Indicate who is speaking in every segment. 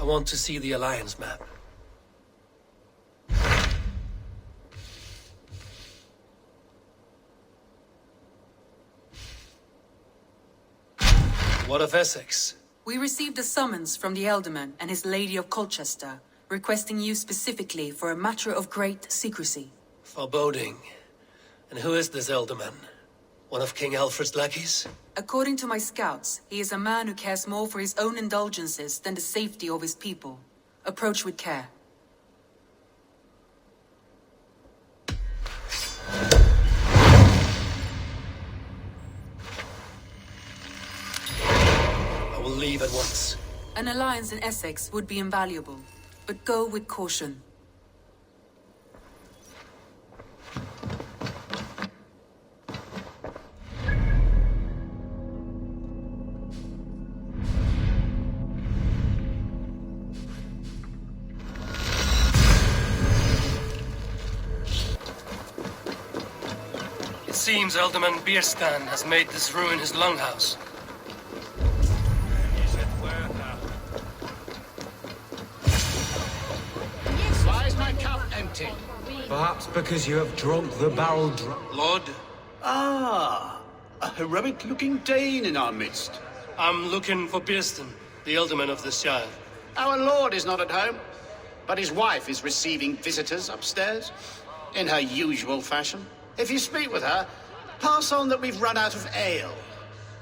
Speaker 1: I want to see the Alliance map. What of Essex?
Speaker 2: We received a summons from the Ealdorman and his Lady of Colchester, requesting you specifically for a matter of great secrecy.
Speaker 1: Foreboding. And who is this Ealdorman? One of King Alfred's lackeys?
Speaker 2: According to my scouts, he is a man who cares more for his own indulgences than the safety of his people. Approach with care.
Speaker 1: I will leave at once.
Speaker 2: An alliance in Essex would be invaluable, but go with caution.
Speaker 1: It seems Ealdorman Bierstan has made this ruin his longhouse.
Speaker 3: Why is my cup empty?
Speaker 4: Perhaps because you have drunk the barrel dry.
Speaker 1: Lord,
Speaker 5: Ah, a heroic-looking Dane in our midst.
Speaker 1: I'm looking for Bierstan, the Ealdorman of this Shire.
Speaker 3: Our lord is not at home, but his wife is receiving visitors upstairs, in her usual fashion. If you speak with her, pass on that we've run out of ale.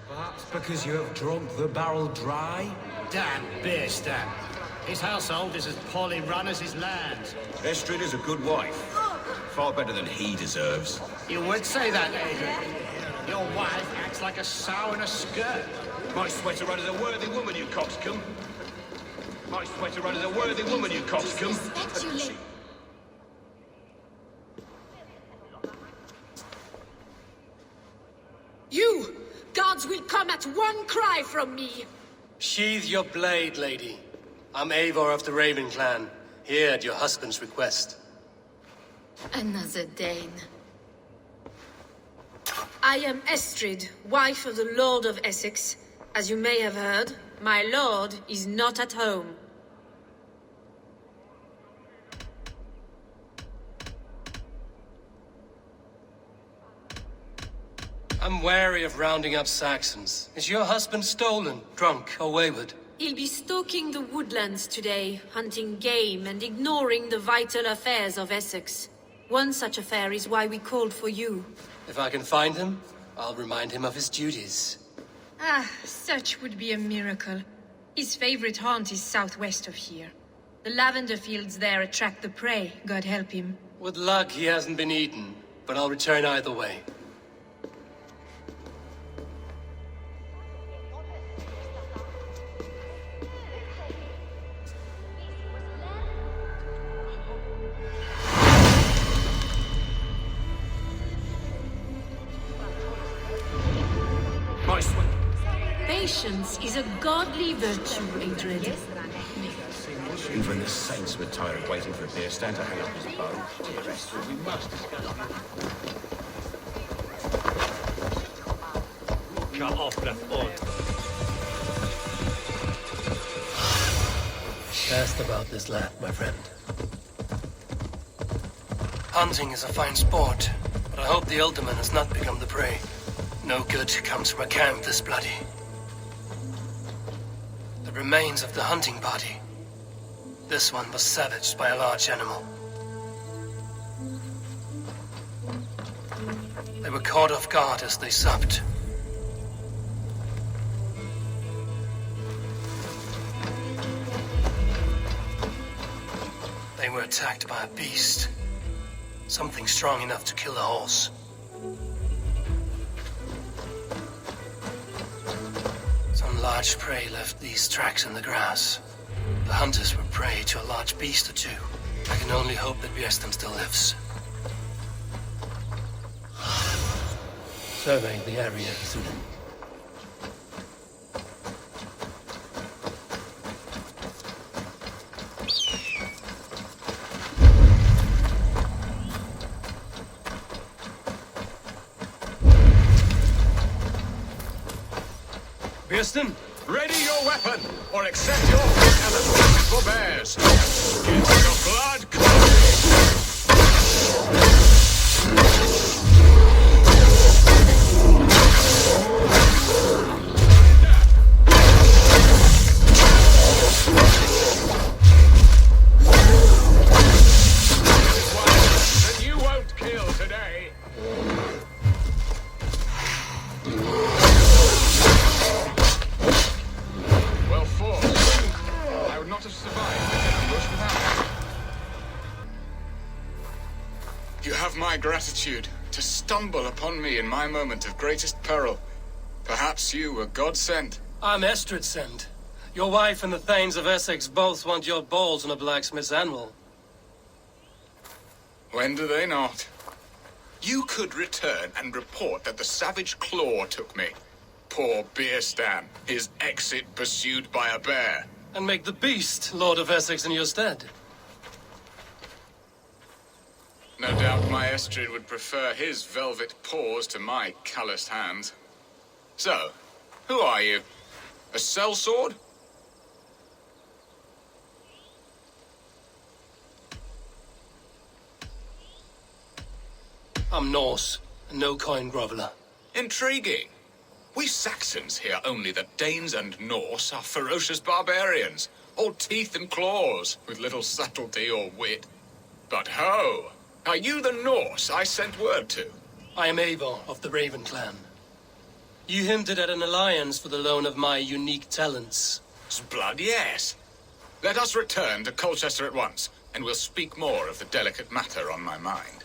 Speaker 4: Perhaps because you have drunk the barrel dry.
Speaker 3: Damn Bierstan. His household is as poorly run as his lands.
Speaker 6: Estrid is a good wife. Far better than he deserves.
Speaker 3: You would say that, Adrian. Your wife acts like a sow in a skirt.
Speaker 6: My sweater run is a worthy woman, you coxcomb. My sweater run is a worthy woman, you coxcomb.
Speaker 7: You! Gods will come at one cry from me!
Speaker 1: Sheathe your blade, lady. I'm Eivor of the Raven clan, here at your husband's request.
Speaker 7: Another Dane. I am Estrid, wife of the Lord of Essex. As you may have heard, my lord is not at home.
Speaker 1: I'm wary of rounding up Saxons. Is your husband stolen, drunk, or wayward?
Speaker 7: He'll be stalking the woodlands today, hunting game and ignoring the vital affairs of Essex. One such affair is why we called for you.
Speaker 1: If I can find him, I'll remind him of his duties.
Speaker 8: Ah, such would be a miracle. His favorite haunt is southwest of here. The lavender fields there attract the prey, God help him.
Speaker 1: With luck, he hasn't been eaten, but I'll return either way.
Speaker 7: Patience is a godly virtue, Adrian.
Speaker 6: Even the saints were tired of waiting for a beer stand to hang up his bow. Dear Estrid, we must discuss.
Speaker 9: Cut off the foot.
Speaker 1: Asked about this land, my friend. Hunting is a fine sport, but I hope the Ealdorman has not become the prey. No good comes from a camp this bloody. The remains of the hunting party. This one was savaged by a large animal. They were caught off guard as they supped. They were attacked by a beast. Something strong enough to kill a horse. Some large prey left these tracks in the grass. The hunters were prey to a large beast or two. I can only hope that Bierstan still lives. Surveying the area, Sudan. Bierstan,
Speaker 6: Ready your weapon, or accept your fate as a feast for bears. Get your blood then you won't kill today. Well fought. I would not have survived this ambush without you. You have my gratitude to stumble upon me in my moment of greatest peril. Perhaps you were God sent.
Speaker 1: I'm Estrid sent. Your wife and the Thanes of Essex both want your balls on a blacksmith's anvil.
Speaker 6: When do they not? You could return and report that the savage claw took me. Poor Beerstan, his exit pursued by a bear.
Speaker 1: And make the beast Lord of Essex in your stead.
Speaker 6: No doubt my Estrid would prefer his velvet paws to my calloused hands. So, who are you? A sellsword?
Speaker 1: I'm Norse, and no coin groveler.
Speaker 6: Intriguing. We Saxons hear only that Danes and Norse are ferocious barbarians, all teeth and claws, with little subtlety or wit. But ho! Are you the Norse I sent word to?
Speaker 1: I am Eivor of the Raven clan. You hinted at an alliance for the loan of my unique talents.
Speaker 6: Blood, yes. Let us return to Colchester at once, and we'll speak more of the delicate matter on my mind.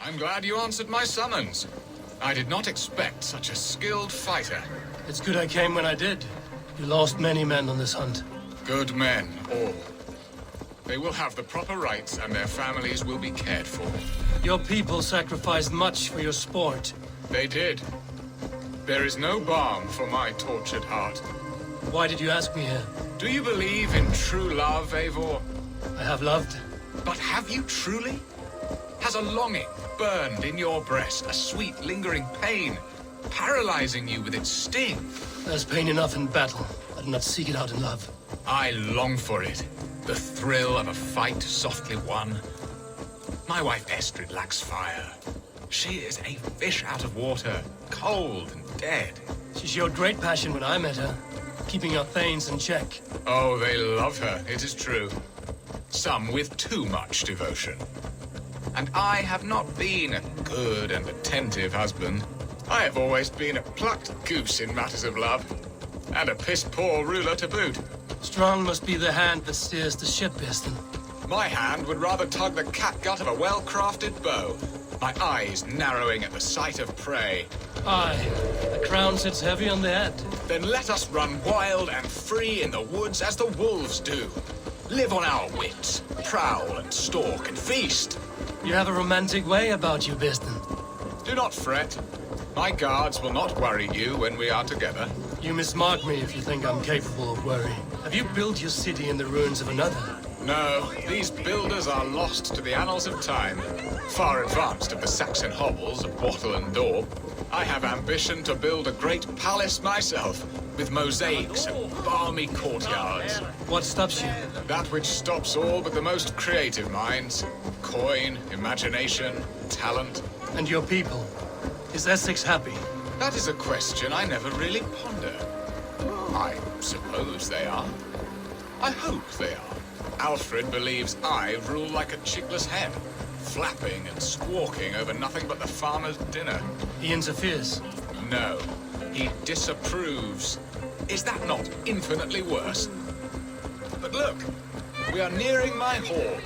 Speaker 6: I'm glad you answered my summons. I did not expect such a skilled fighter.
Speaker 1: It's good I came when I did. You lost many men on this hunt.
Speaker 6: Good men, all. They will have the proper rights, and their families will be cared for.
Speaker 1: Your people sacrificed much for your sport.
Speaker 6: They did. There is no balm for my tortured heart.
Speaker 1: Why did you ask me here?
Speaker 6: Do you believe in true love, Eivor?
Speaker 1: I have loved.
Speaker 6: But have you truly? Has a longing burned in your breast, a sweet, lingering pain, paralyzing you with its sting?
Speaker 1: There's pain enough in battle. I do not seek it out in love.
Speaker 6: I long for it. The thrill of a fight softly won. My wife Estrid lacks fire. She is a fish out of water, cold and dead.
Speaker 1: She showed great passion when I met her, keeping our Thanes in check.
Speaker 6: Oh, they love her, it is true. Some with too much devotion. And I have not been a good and attentive husband. I have always been a plucked goose in matters of love. And a piss-poor ruler to boot.
Speaker 1: Strong must be the hand that steers the ship, Beerstan.
Speaker 6: My hand would rather tug the catgut of a well-crafted bow. My eyes narrowing at the sight of prey.
Speaker 1: Aye, the crown sits heavy on the head.
Speaker 6: Then let us run wild and free in the woods as the wolves do. Live on our wits, prowl and stalk and feast.
Speaker 1: You have a romantic way about you, Beerstan.
Speaker 6: Do not fret. My guards will not worry you when we are together.
Speaker 1: You mismark me if you think I'm capable of worry. Have you built your city in the ruins of another?
Speaker 6: No, these builders are lost to the annals of time. Far advanced of the Saxon hovels of wattle and daub. I have ambition to build a great palace myself, with mosaics and balmy courtyards.
Speaker 1: What stops you?
Speaker 6: That which stops all but the most creative minds. Coin, imagination, talent.
Speaker 1: And your people? Is Essex happy?
Speaker 6: That is a question I never really pondered. I suppose they are. I hope they are. Alfred believes I rule like a chickless hen, flapping and squawking over nothing but the farmer's dinner.
Speaker 1: He interferes?
Speaker 6: No, he disapproves. Is that not infinitely worse? But look, we are nearing my hall.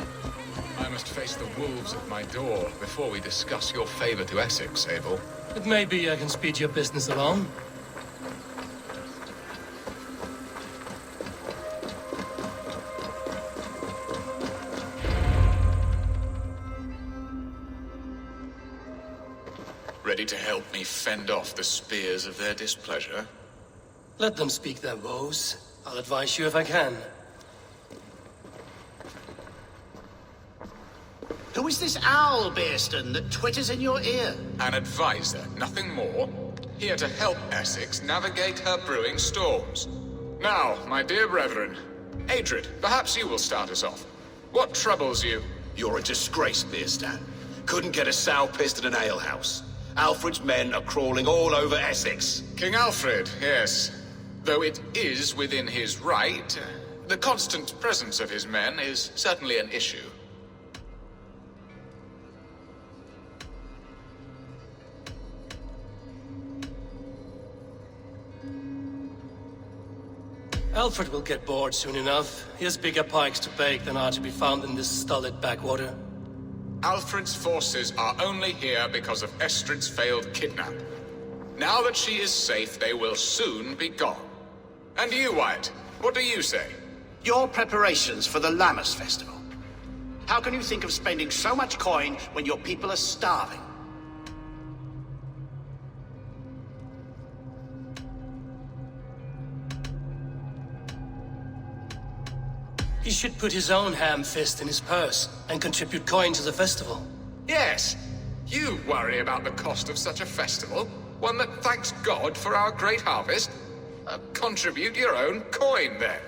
Speaker 6: I must face the wolves at my door before we discuss your favor to Essex, Abel.
Speaker 1: It may be I can speed your business along.
Speaker 6: Ready to help me fend off the spears of their displeasure?
Speaker 1: Let them speak their woes. I'll advise you if I can.
Speaker 3: Who is this owl, Beerstan, that twitters in your ear?
Speaker 6: An advisor, nothing more. Here to help Essex navigate her brewing storms. Now, my dear brethren, Adrid, perhaps you will start us off. What troubles you?
Speaker 10: You're a disgrace, Beerstan. Couldn't get a sow pissed in an alehouse. Alfred's men are crawling all over Essex.
Speaker 6: King Alfred, yes. Though it is within his right, the constant presence of his men is certainly an issue.
Speaker 1: Alfred will get bored soon enough. He has bigger pikes to bake than are to be found in this stolid backwater.
Speaker 6: Alfred's forces are only here because of Estrid's failed kidnap. Now that she is safe, they will soon be gone. And you, Wyatt, what do you say?
Speaker 3: Your preparations for the Lammas festival. How can you think of spending so much coin when your people are starving?
Speaker 1: He should put his own ham fist in his purse and contribute coin to the festival.
Speaker 6: Yes, you worry about the cost of such a festival, one that thanks God for our great harvest. Contribute your own coin, then.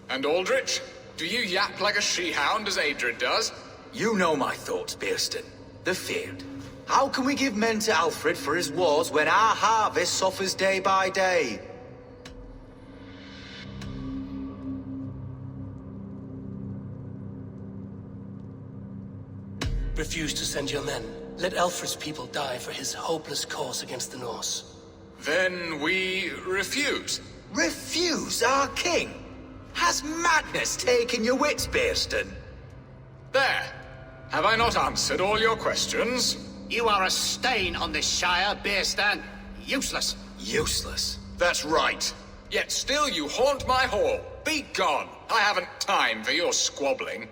Speaker 6: And Aldrich, do you yap like a she-hound as Adrid does?
Speaker 11: You know my thoughts, Beerstan. They're feared. How can we give men to Alfred for his wars when our harvest suffers day by day?
Speaker 1: Refuse to send your men. Let Alfred's people die for his hopeless cause against the Norse.
Speaker 6: Then we refuse.
Speaker 11: Refuse our king? Has madness taken your wits, Beerstan?
Speaker 6: There. Have I not answered all your questions?
Speaker 3: You are a stain on this Shire, Beerstan. Useless.
Speaker 11: Useless?
Speaker 10: That's right.
Speaker 6: Yet still you haunt my hall. Be gone. I haven't time for your squabbling.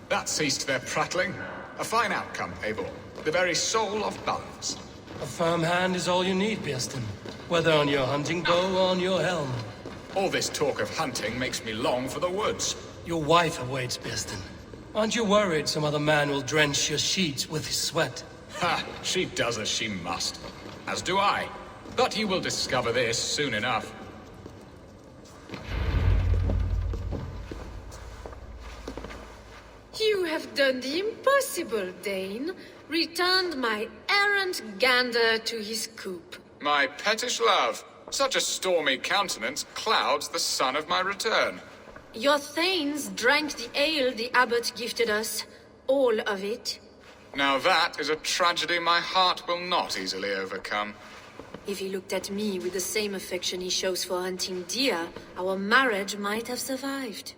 Speaker 6: That ceased their prattling. A fine outcome, Eivor. The very soul of balance.
Speaker 1: A firm hand is all you need, Beerstan. Whether on your hunting bow or on your helm.
Speaker 6: All this talk of hunting makes me long for the woods.
Speaker 1: Your wife awaits, Beerstan. Aren't you worried some other man will drench your sheets with his sweat?
Speaker 6: Ha! She does as she must. As do I. But you will discover this soon enough.
Speaker 7: You have done the impossible, Dane. Returned my errant gander to his coop.
Speaker 6: My pettish love. Such a stormy countenance clouds the sun of my return.
Speaker 7: Your thanes drank the ale the abbot gifted us. All of it.
Speaker 6: Now that is a tragedy my heart will not easily overcome.
Speaker 7: If he looked at me with the same affection he shows for hunting deer, our marriage might have survived.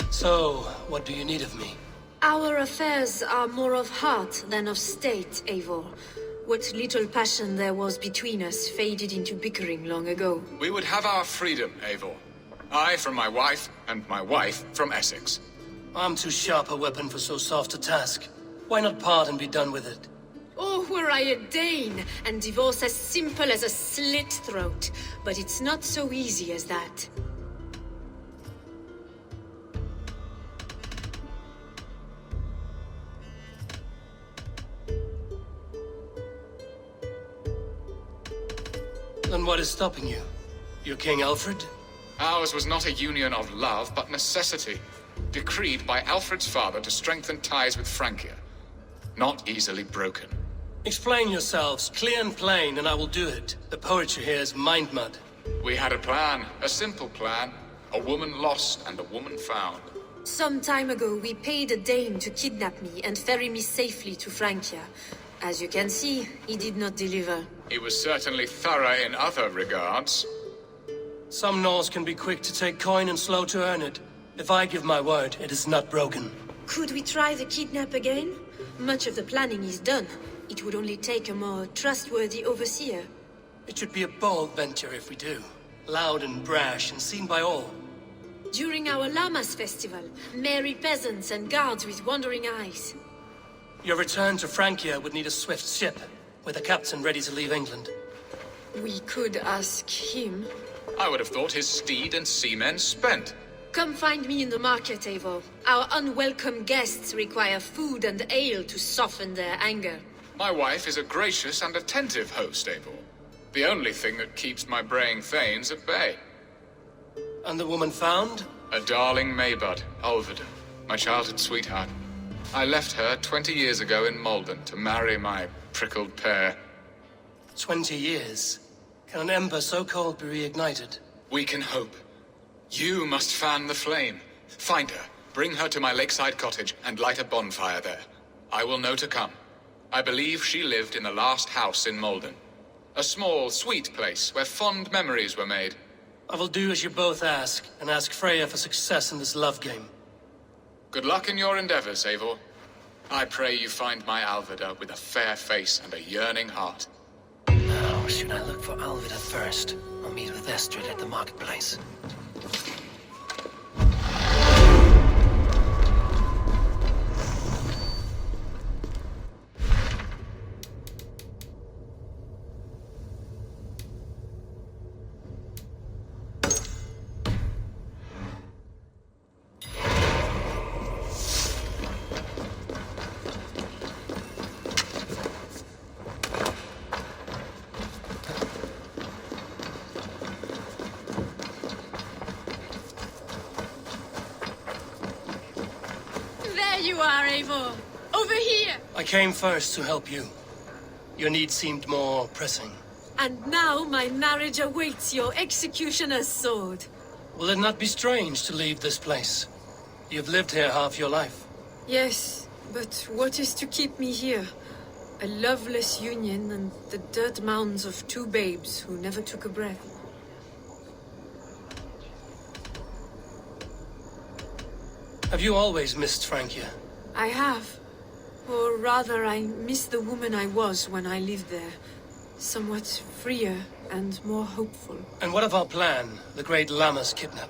Speaker 1: So, what do you need of me?
Speaker 7: Our affairs are more of heart than of state, Eivor. What little passion there was between us faded into bickering long ago.
Speaker 6: We would have our freedom, Eivor. I from my wife, and my wife from Essex.
Speaker 1: I'm too sharp a weapon for so soft a task. Why not part and be done with it?
Speaker 7: Oh, were I a Dane, and divorce as simple as a slit throat. But it's not so easy as that.
Speaker 1: Then what is stopping you? Your King Alfred?
Speaker 6: Ours was not a union of love, but necessity. Decreed by Alfred's father to strengthen ties with Francia. Not easily broken.
Speaker 1: Explain yourselves, clear and plain, and I will do it. The poetry here is mind mud.
Speaker 6: We had a plan, a simple plan. A woman lost and a woman found.
Speaker 7: Some time ago, we paid a Dane to kidnap me and ferry me safely to Francia. As you can see, he did not deliver.
Speaker 6: He was certainly thorough in other regards.
Speaker 1: Some Norse can be quick to take coin and slow to earn it. If I give my word, it is not broken.
Speaker 7: Could we try the kidnap again? Much of the planning is done. It would only take a more trustworthy overseer.
Speaker 1: It should be a bold venture if we do. Loud and brash and seen by all.
Speaker 7: During our Lammas festival, merry peasants and guards with wandering eyes.
Speaker 1: Your return to Francia would need a swift ship, with a captain ready to leave England.
Speaker 7: We could ask him.
Speaker 6: I would have thought his steed and seamen spent.
Speaker 7: Come find me in the market, Eivor. Our unwelcome guests require food and ale to soften their anger.
Speaker 6: My wife is a gracious and attentive host, Eivor. The only thing that keeps my braying thanes at bay.
Speaker 1: And the woman found?
Speaker 6: A darling Maybud, Ulvida, my childhood sweetheart. I left her 20 years ago in Malden to marry my prickled pear.
Speaker 1: 20 years? Can an ember so cold be reignited?
Speaker 6: We can hope. You must fan the flame. Find her, bring her to my lakeside cottage, and light a bonfire there. I will know to come. I believe she lived in the last house in Malden. A small, sweet place where fond memories were made.
Speaker 1: I will do as you both ask, and ask Freya for success in this love game.
Speaker 6: Good luck in your endeavors, Eivor. I pray you find my Alvida with a fair face and a yearning heart.
Speaker 1: Now, should I look for Alvida first, or meet with Estrid at the marketplace?
Speaker 8: There you are, Eivor. Over here.
Speaker 1: I came first to help you. Your need seemed more pressing.
Speaker 7: And now my marriage awaits your executioner's sword.
Speaker 1: Will it not be strange to leave this place? You've lived here half your life.
Speaker 7: Yes, but what is to keep me here? A loveless union and the dirt mounds of two babes who never took a breath.
Speaker 1: Have you always missed Francia?
Speaker 7: I have. Or rather, I miss the woman I was when I lived there. Somewhat freer and more hopeful.
Speaker 1: And what of our plan, the great Lamma's kidnap?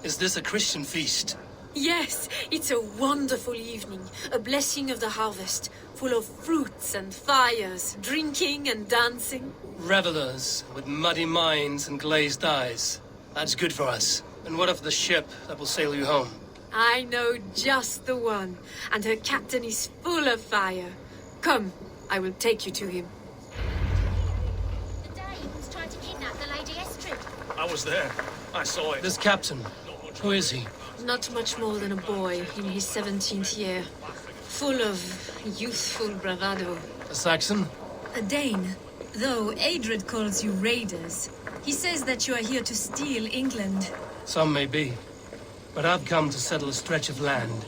Speaker 1: Is this a Christian feast?
Speaker 7: Yes, it's a wonderful evening. A blessing of the harvest, full of fruits and fires, drinking and dancing.
Speaker 1: Revelers with muddy minds and glazed eyes. That's good for us. And what of the ship that will sail you home?
Speaker 7: I know just the one, and her captain is full of fire. Come, I will take you to him.
Speaker 12: The Danes tried to kidnap the Lady Estrid.
Speaker 9: I was there. I saw it.
Speaker 1: This captain, who is he?
Speaker 7: Not much more than a boy in his 17th year. Full of youthful bravado.
Speaker 1: A Saxon?
Speaker 13: A Dane. Though Adred calls you raiders. He says that you are here to steal England.
Speaker 1: Some may be. But I've come to settle a stretch of land.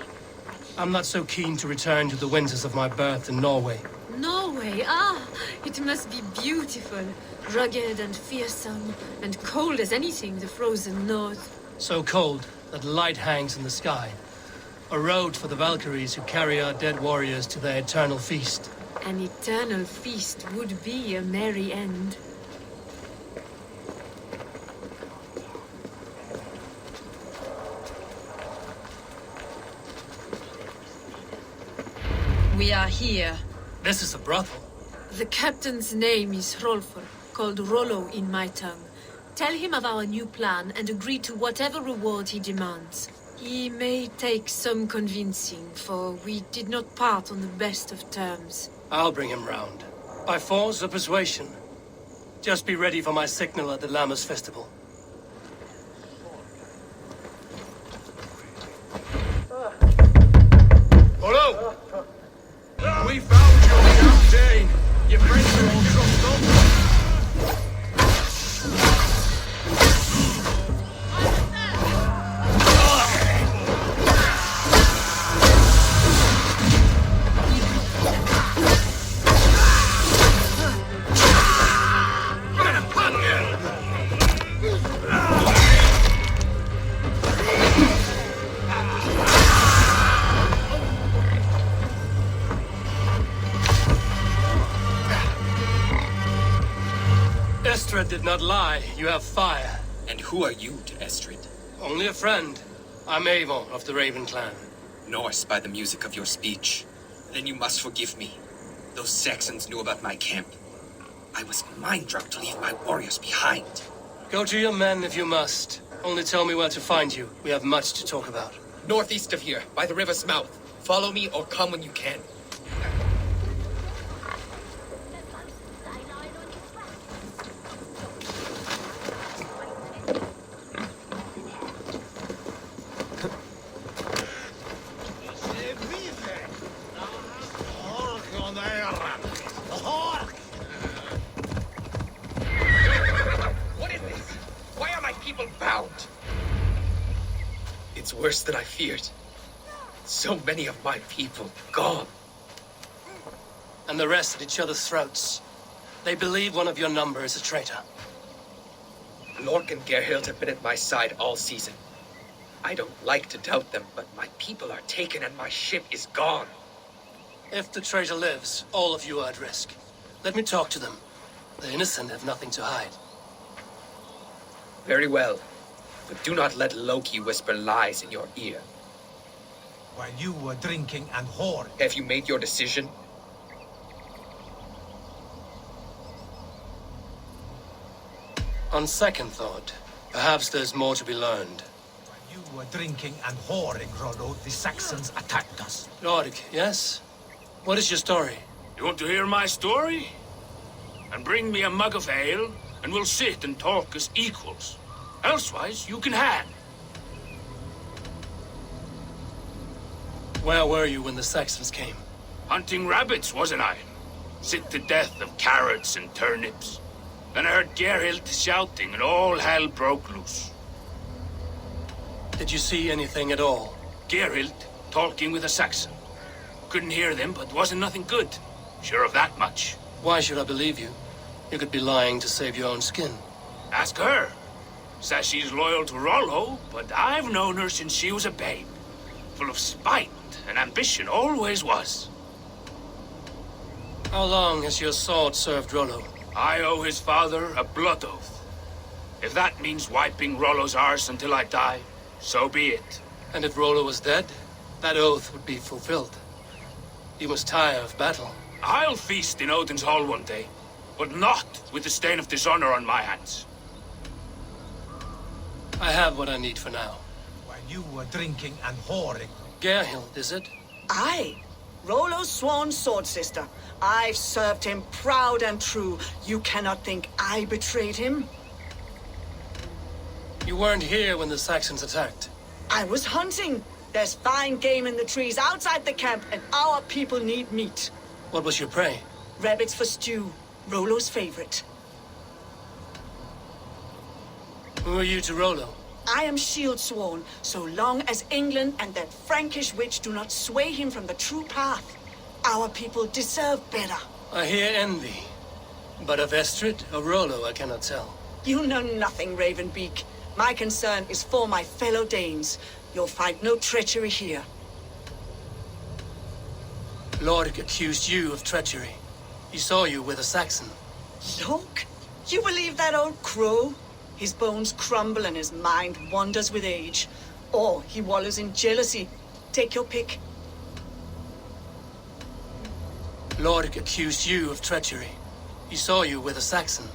Speaker 1: I'm not so keen to return to the winters of my birth in Norway.
Speaker 7: Norway? Ah, it must be beautiful. Rugged and fearsome, and cold as anything the frozen north.
Speaker 1: So cold that light hangs in the sky. A road for the Valkyries who carry our dead warriors to their eternal feast.
Speaker 7: An eternal feast would be a merry end.
Speaker 13: We are here.
Speaker 1: This is a brothel.
Speaker 7: The captain's name is Hrolfr, called Rollo in my tongue. Tell him of our new plan and agree to whatever reward he demands. He may take some convincing, for we did not part on the best of terms.
Speaker 1: I'll bring him round. By force or persuasion. Just be ready for my signal at the Lammas festival.
Speaker 6: Hello! We found your young Dane! Your friends are all trussed up!
Speaker 1: Estrid did not lie. You have fire.
Speaker 14: And who are you to Estrid?
Speaker 1: Only a friend. I'm Eivor of the Raven clan.
Speaker 14: Norse by the music of your speech. Then you must forgive me. Those Saxons knew about my camp. I was mind-drunk to leave my warriors behind.
Speaker 1: Go to your men if you must. Only tell me where to find you. We have much to talk about.
Speaker 14: Northeast of here, by the river's mouth. Follow me or come when you can.
Speaker 11: What is this? Why are my people bound? It's worse than I feared. So many of my people gone.
Speaker 1: And the rest at each other's throats. They believe one of your number is a traitor.
Speaker 11: Lork and Gerhild have been at my side all season. I don't like to doubt them, but my people are taken and my ship is gone.
Speaker 1: If the traitor lives, all of you are at risk. Let me talk to them. The innocent have nothing to hide.
Speaker 11: Very well. But do not let Loki whisper lies in your ear.
Speaker 4: While you were drinking and whoring.
Speaker 11: Have you made your decision?
Speaker 1: On second thought, perhaps there's more to be learned.
Speaker 4: While you were drinking and whoring, Rollo, the Saxons attacked us.
Speaker 1: Lord, yes? What is your story?
Speaker 9: You want to hear my story? And bring me a mug of ale, and we'll sit and talk as equals. Elsewise, you can hang.
Speaker 1: Where were you when the Saxons came?
Speaker 9: Hunting rabbits, wasn't I? Sick to death of carrots and turnips. Then I heard Gerhild shouting, and all hell broke loose.
Speaker 1: Did you see anything at all?
Speaker 9: Gerhild talking with a Saxon. Couldn't hear them, but wasn't nothing good. Sure of that much.
Speaker 1: Why should I believe you? You could be lying to save your own skin.
Speaker 9: Ask her. Says she's loyal to Rollo, but I've known her since she was a babe. Full of spite and ambition, always was.
Speaker 1: How long has your sword served Rollo?
Speaker 9: I owe his father a blood oath. If that means wiping Rollo's arse until I die, so be it.
Speaker 1: And if Rollo was dead, that oath would be fulfilled. You must tire of battle.
Speaker 9: I'll feast in Odin's hall one day, but not with the stain of dishonor on my hands.
Speaker 1: I have what I need for now.
Speaker 4: While you were drinking and whoring.
Speaker 1: Gerhild, is it?
Speaker 15: Aye. Rollo's sworn sword sister. I've served him proud and true. You cannot think I betrayed him.
Speaker 1: You weren't here when the Saxons attacked.
Speaker 15: I was hunting. There's fine game in the trees outside the camp, and our people need meat.
Speaker 1: What was your prey?
Speaker 15: Rabbits for stew. Rollo's favorite.
Speaker 1: Who are you to Rollo?
Speaker 15: I am shield sworn, so long as England and that Frankish witch do not sway him from the true path. Our people deserve better.
Speaker 1: I hear envy. But of Estrid or Rollo, I cannot tell.
Speaker 15: You know nothing, Ravenbeak. My concern is for my fellow Danes. You'll find no treachery here.
Speaker 1: Lork accused you of treachery. He saw you with a Saxon.
Speaker 15: Lork? You believe that old crow? His bones crumble and his mind wanders with age. Or he wallows in jealousy. Take your pick.
Speaker 1: Lork accused you of treachery. He saw you with a Saxon.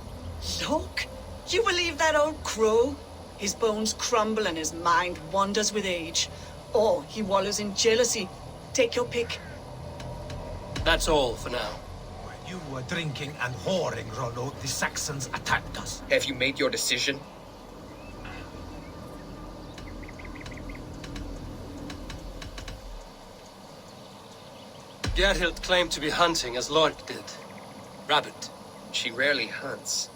Speaker 15: Lork? You believe that old crow? His bones crumble and his mind wanders with age. Or he wallows in jealousy. Take your pick.
Speaker 1: That's all for now.
Speaker 4: While you were drinking and whoring, Rollo, the Saxons attacked us.
Speaker 11: Have you made your decision?
Speaker 1: Gerhild claimed to be hunting as Lork did. Rabbit.
Speaker 11: She rarely hunts.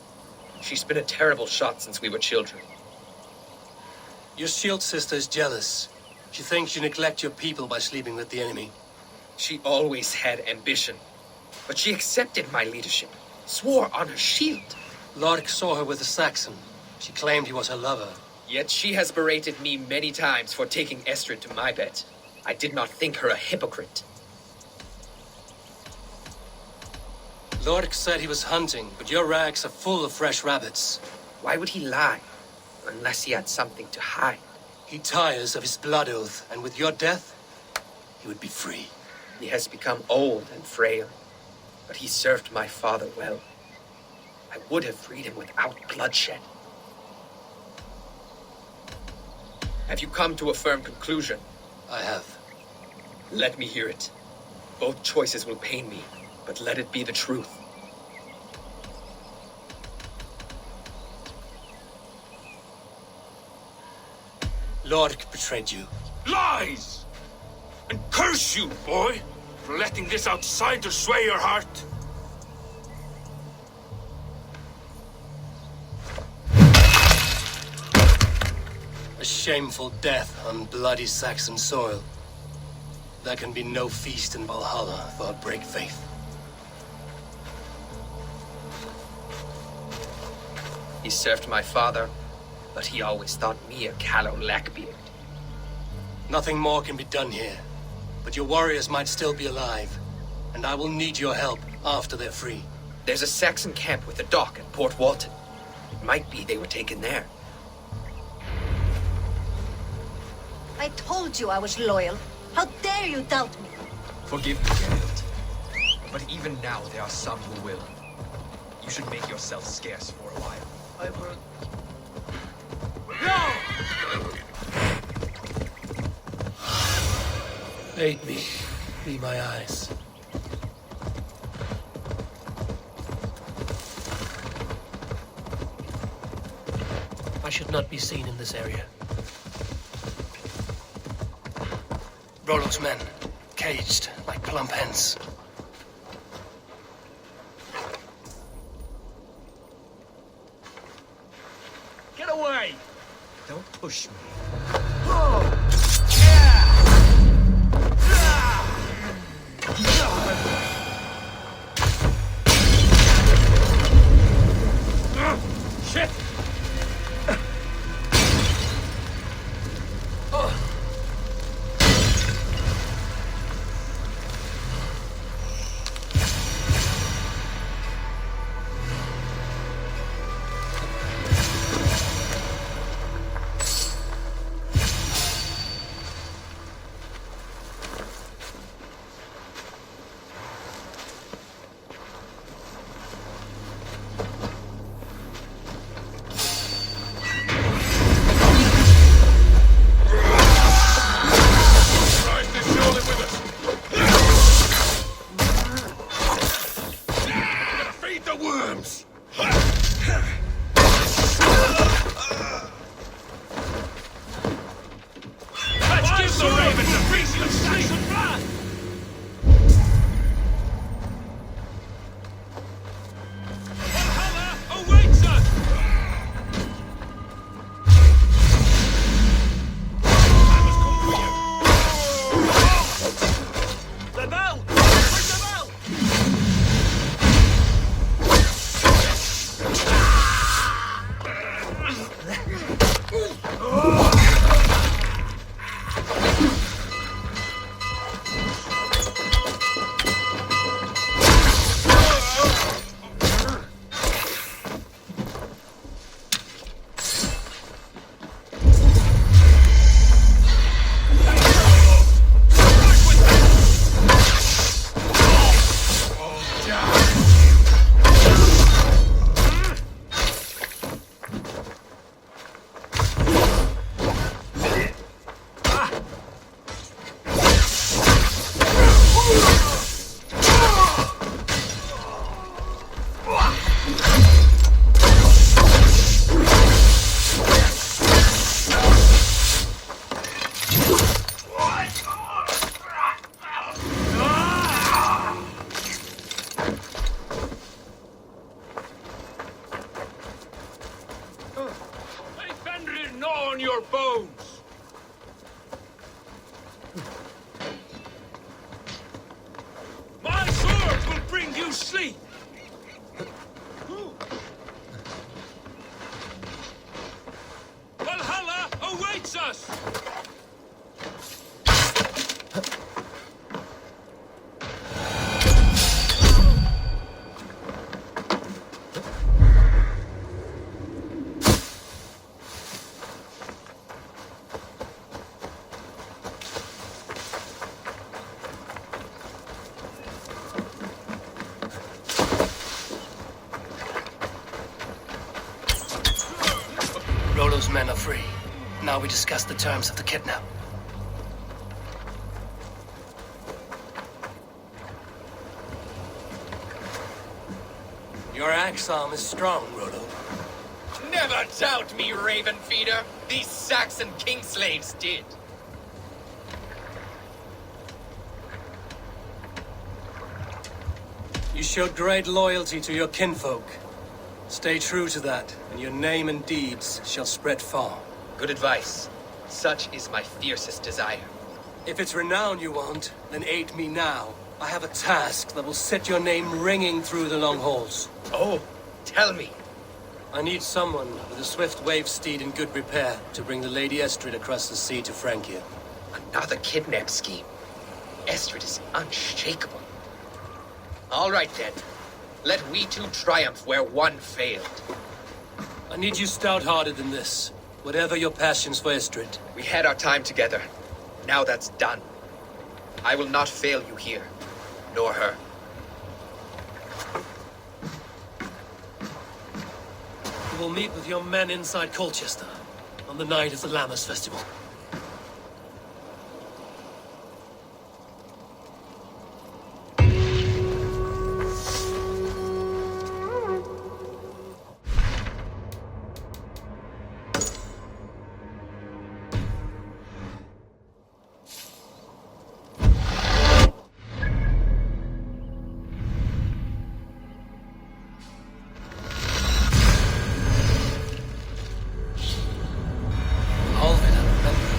Speaker 11: She's been a terrible shot since we were children.
Speaker 1: Your shield sister is jealous. She thinks you neglect your people by sleeping with the enemy.
Speaker 11: She always had ambition. But she accepted my leadership. Swore on her shield.
Speaker 1: Lork saw her with a Saxon. She claimed he was her lover.
Speaker 11: Yet she has berated me many times for taking Estrid to my bed. I did not think her a hypocrite.
Speaker 1: Lork said he was hunting, but your rags are full of fresh rabbits.
Speaker 11: Why would he lie? Unless he had something to hide.
Speaker 1: He tires of his blood oath, and with your death, he would be free.
Speaker 14: He has become old and frail, but he served my father well. I would have freed him without bloodshed. Have you come to a firm conclusion?
Speaker 1: I have.
Speaker 14: Let me hear it. Both choices will pain me, but let it be the truth.
Speaker 1: Lork betrayed you.
Speaker 9: Lies! And curse you, boy, for letting this outsider sway your heart.
Speaker 1: A shameful death on bloody Saxon soil. There can be no feast in Valhalla if I break faith.
Speaker 14: He served my father, but he always thought me a callow lackbeard.
Speaker 1: Nothing more can be done here, but your warriors might still be alive, and I will need your help after they're free.
Speaker 14: There's a Saxon camp with a dock at Port Walton. It might be they were taken there.
Speaker 12: I told you I was loyal. How dare you doubt me?
Speaker 11: Forgive me, Geralt. But even now, there are some who will. You should make yourself scarce for a while.
Speaker 15: I will.
Speaker 1: Aid me. Be my eyes. I should not be seen in this area. Rollo's men, caged like plump hens.
Speaker 11: Get away! Don't push me.
Speaker 9: Shit! Valhalla awaits us!
Speaker 1: men are free. Now we discuss the terms of the kidnap. Your axe arm is strong, Rollo.
Speaker 14: Never doubt me, Raven Feeder. These Saxon king slaves did.
Speaker 1: You showed great loyalty to your kinfolk. Stay true to that, and your name and deeds shall spread far.
Speaker 14: Good advice. Such is my fiercest desire.
Speaker 1: If it's renown you want, then aid me now. I have a task that will set your name ringing through the long halls.
Speaker 14: Oh, tell me.
Speaker 1: I need someone with a swift wave steed in good repair to bring the Lady Estrid across the sea to Francia.
Speaker 14: Another kidnap scheme. Estrid is unshakable. All right then. Let we two triumph where one failed.
Speaker 1: I need you stout-hearted in this. Whatever your passions for Estrid.
Speaker 14: We had our time together. Now that's done. I will not fail you here. Nor her.
Speaker 1: You will meet with your men inside Colchester on the night of the Lammas Festival.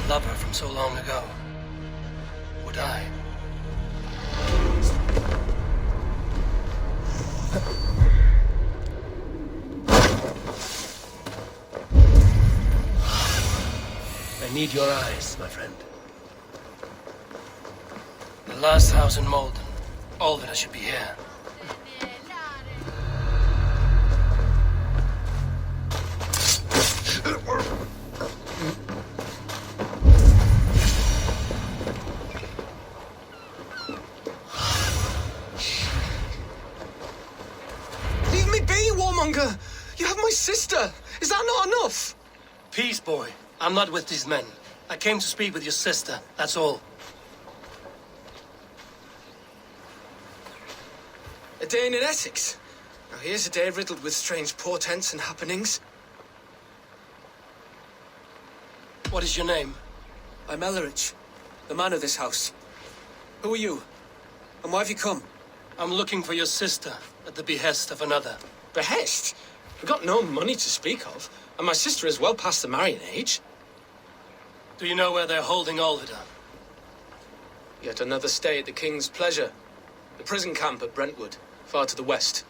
Speaker 1: Lover from so long ago. Would I? I need your eyes, my friend. The last house in Malden. Alvida should be here.
Speaker 11: You have my sister! Is that not enough?
Speaker 1: Peace, boy. I'm not with these men. I came to speak with your sister, that's all.
Speaker 11: A day in Essex. Now here's a day riddled with strange portents and happenings.
Speaker 1: What is your name?
Speaker 11: I'm Ellerich, the man of this house. Who are you? And why have you come?
Speaker 1: I'm looking for your sister at the behest of another.
Speaker 11: Behest? We've got no money to speak of, and my sister is well past the marrying age.
Speaker 1: Do you know where they're holding Alvida?
Speaker 11: Yet another stay at the King's pleasure. The prison camp at Brentwood, far to the west.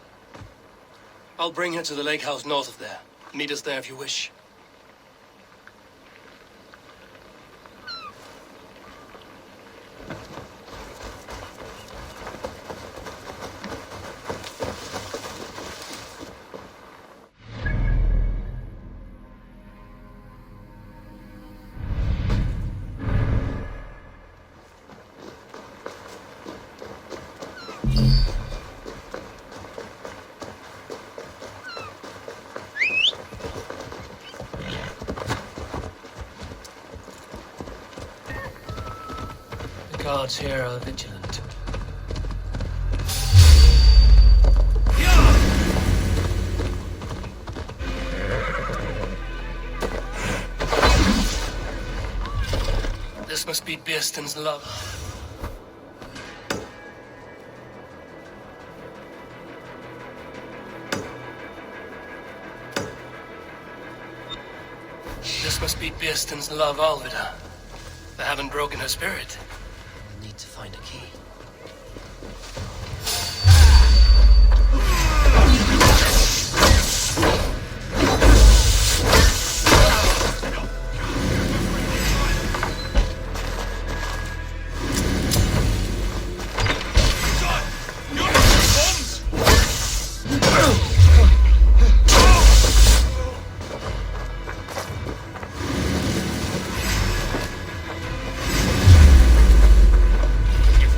Speaker 1: I'll bring her to the lake house north of there. Meet us there if you wish. The guards here are vigilant. This must be Bearston's love. This must be Bearston's love, Alvida. They haven't broken her spirit. We need to find a key.
Speaker 9: You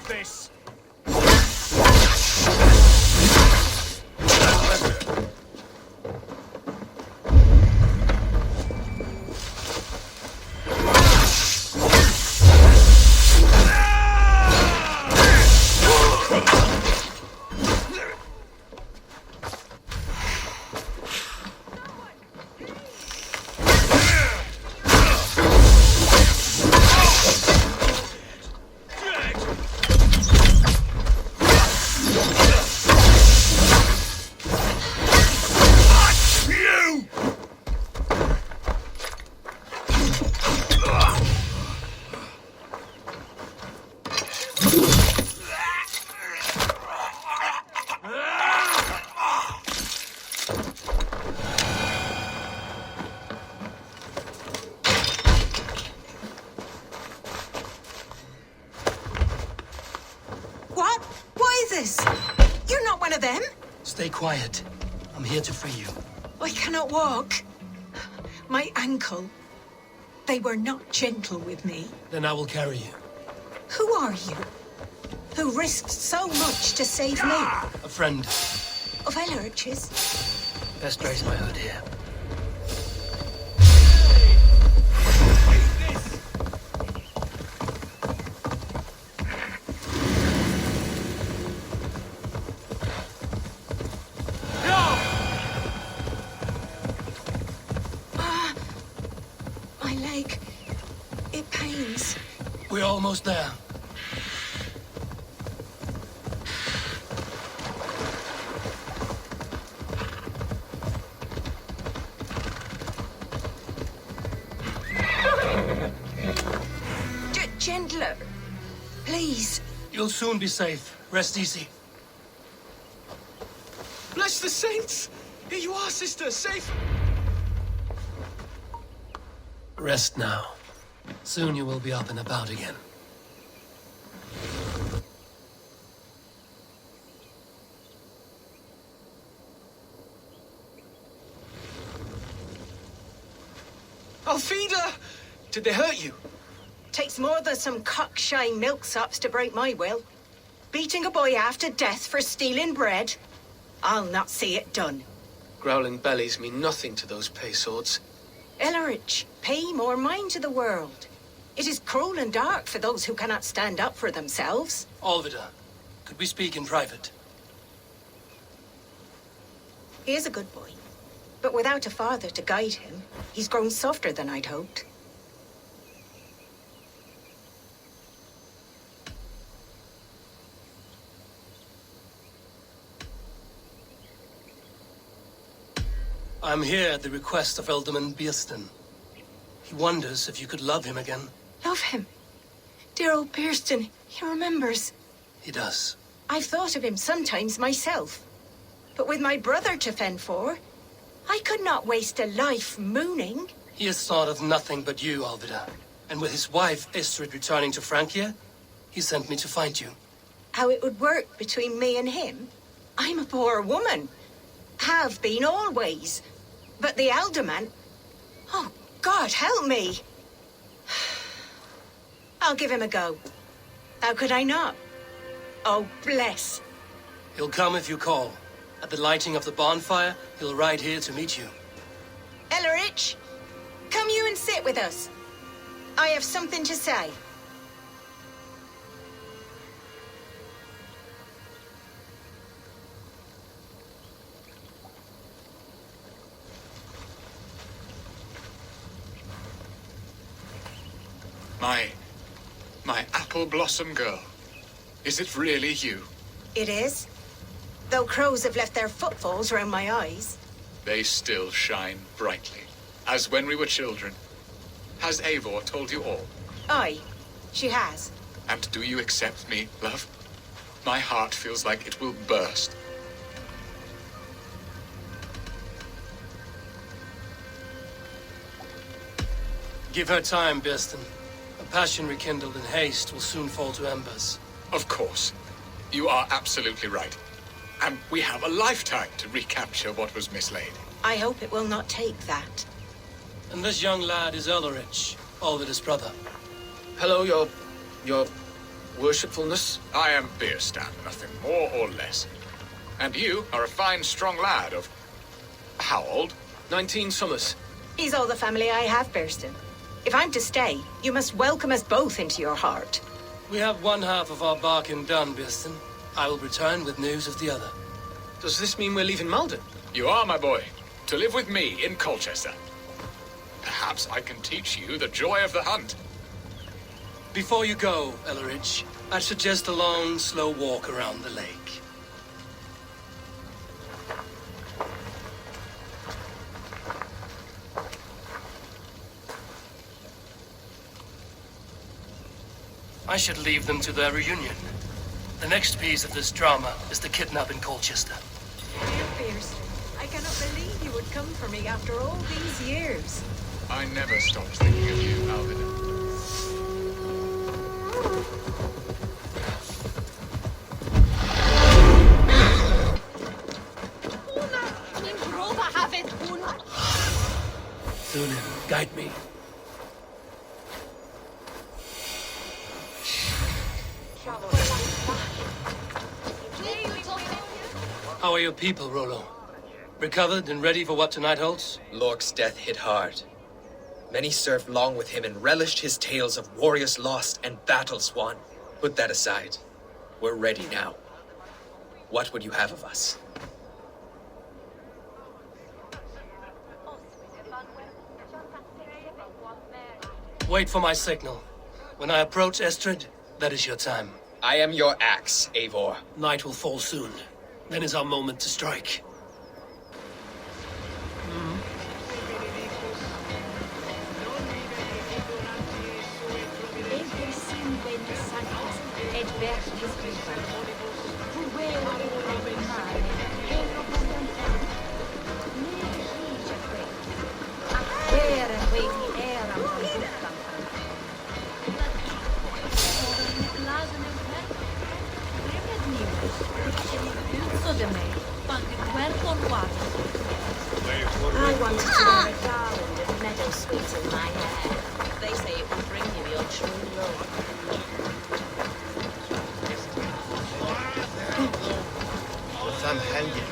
Speaker 9: this!
Speaker 2: What? What is this? You're not one of them?
Speaker 1: Stay quiet. I'm here to free you.
Speaker 15: I cannot walk. My ankle. They were not gentle with me.
Speaker 1: Then I will carry you.
Speaker 15: Who are you? Who risked so much to save me?
Speaker 1: A friend.
Speaker 15: Of Elrich's?
Speaker 1: Best raise my hood here.
Speaker 15: My leg. It pains.
Speaker 1: We're almost there.
Speaker 15: Gentler. Please.
Speaker 1: You'll soon be safe. Rest easy.
Speaker 11: Bless the saints! Here you are, sister, safe!
Speaker 1: Rest now. Soon you will be up and about again.
Speaker 11: Alfida! Did they hurt you?
Speaker 12: Takes more than some cockshy milksops to break my will. Beating a boy half to death for stealing bread? I'll not see it done.
Speaker 11: Growling bellies mean nothing to those pay swords.
Speaker 12: Ellerich, pay more mind to the world. It is cruel and dark for those who cannot stand up for themselves.
Speaker 1: Olvida, could we speak in private?
Speaker 12: He is a good boy, but without a father to guide him, he's grown softer than I'd hoped.
Speaker 1: I'm here at the request of Alderman Beerston. He wonders if you could love him again.
Speaker 12: Love him. Dear old Beerston, he remembers.
Speaker 1: He does.
Speaker 12: I've thought of him sometimes myself. But with my brother to fend for, I could not waste a life mooning.
Speaker 1: He has thought of nothing but you, Alvida. And with his wife, Istrid, returning to Francia, he sent me to find you.
Speaker 12: How it would work between me and him? I'm a poor woman. Have been always. But the alderman... Oh, God, help me! I'll give him a go. How could I not? Oh, bless.
Speaker 1: He'll come if you call. At the lighting of the bonfire, he'll ride here to meet you.
Speaker 12: Ellerich, come you and sit with us. I have something to say.
Speaker 6: My apple blossom girl. Is it really you?
Speaker 12: It is. Though crows have left their footfalls round my eyes.
Speaker 6: They still shine brightly, as when we were children. Has Eivor told you all?
Speaker 12: Aye, she has.
Speaker 6: And do you accept me, love? My heart feels like it will burst.
Speaker 1: Give her time, Beerston. A passion rekindled in haste will soon fall to embers.
Speaker 6: Of course. You are absolutely right. And we have a lifetime to recapture what was mislaid.
Speaker 12: I hope it will not take that.
Speaker 1: And this young lad is Ellerich, Olvida's brother.
Speaker 11: Hello, your
Speaker 5: worshipfulness?
Speaker 6: I am Beerstan, nothing more or less. And you are a fine, strong lad of... how old?
Speaker 5: 19 summers.
Speaker 12: He's all the family I have, Burston. If I'm to stay, you must welcome us both into your heart.
Speaker 1: We have one half of our bargain done, Birston. I will return with news of the other.
Speaker 5: Does this mean we're leaving Malden?
Speaker 6: You are, my boy, to live with me in Colchester. Perhaps I can teach you the joy of the hunt.
Speaker 1: Before you go, Elleridge, I'd suggest a long, slow walk around the lake. I should leave them to their reunion. The next piece of this drama is the kidnap in Colchester.
Speaker 12: Dear Pearson, I cannot believe you would come for me after all these years.
Speaker 6: I never stopped thinking of you, Alvin.
Speaker 1: Thunin, guide me. How are your people, Rollo? Recovered and ready for what tonight holds?
Speaker 14: Lork's death hit hard. Many served long with him and relished his tales of warriors lost and battles won. Put that aside. We're ready now. What would you have of us?
Speaker 1: Wait for my signal. When I approach Estrid, that is your time.
Speaker 14: I am your axe, Eivor.
Speaker 1: Night will fall soon. Then is our moment to strike.
Speaker 12: I wanted to wear a garland of meadow sweets in my hair. They say it will bring you your true love.
Speaker 11: Some handy.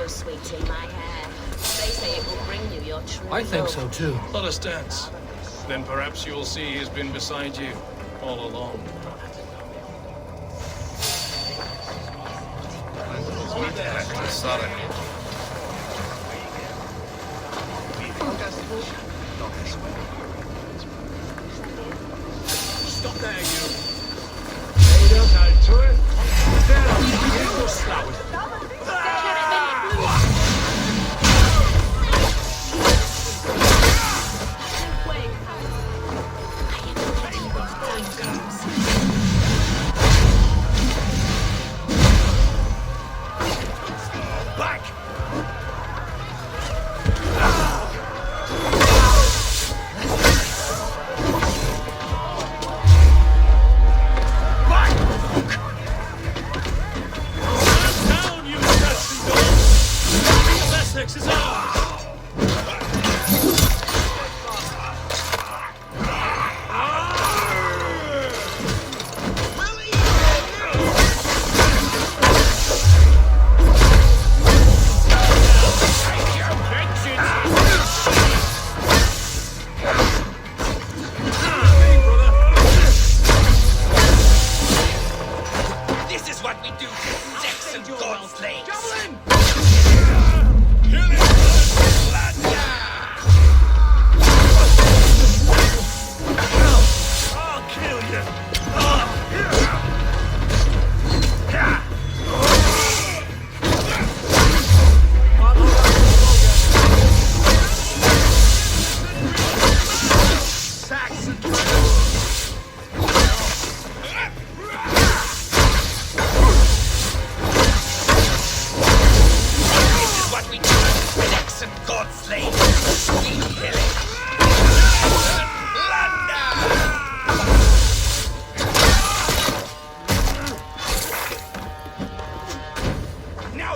Speaker 12: Sweet in my hair. They say it will bring you your true
Speaker 1: I think
Speaker 12: love.
Speaker 1: so too.
Speaker 16: Let us dance. Then perhaps you'll see he's been beside you all along.
Speaker 11: Sorry.
Speaker 16: Stop there, you!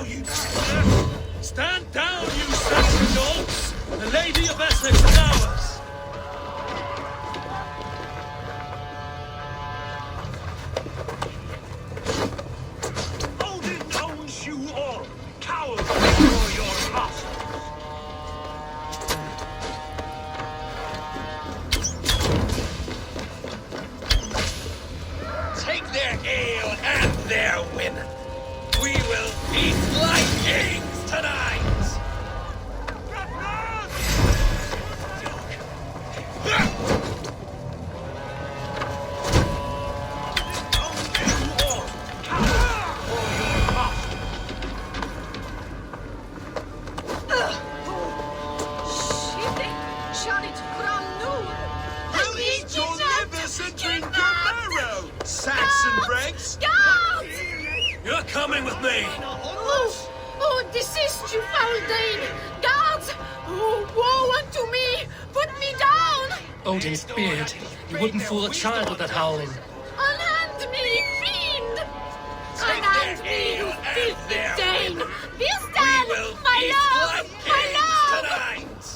Speaker 16: Now you stand down, you Saxon dogs! The Lady of Essex is ours! Odin owns you all! Cowards before your masters!
Speaker 11: Take their ale and their women. We will feast like kings tonight!
Speaker 16: Saxon Bregs!
Speaker 8: Guards!
Speaker 16: You're coming with me!
Speaker 8: Oh, desist, you foul Dane! Guards! Oh, woe unto me! Put me down!
Speaker 1: Odin's beard. You wouldn't fool a child with that howling.
Speaker 8: Unhand me, fiend! Unhand me, you filthy Dane! Vistan! My love! My love!
Speaker 11: Tonight!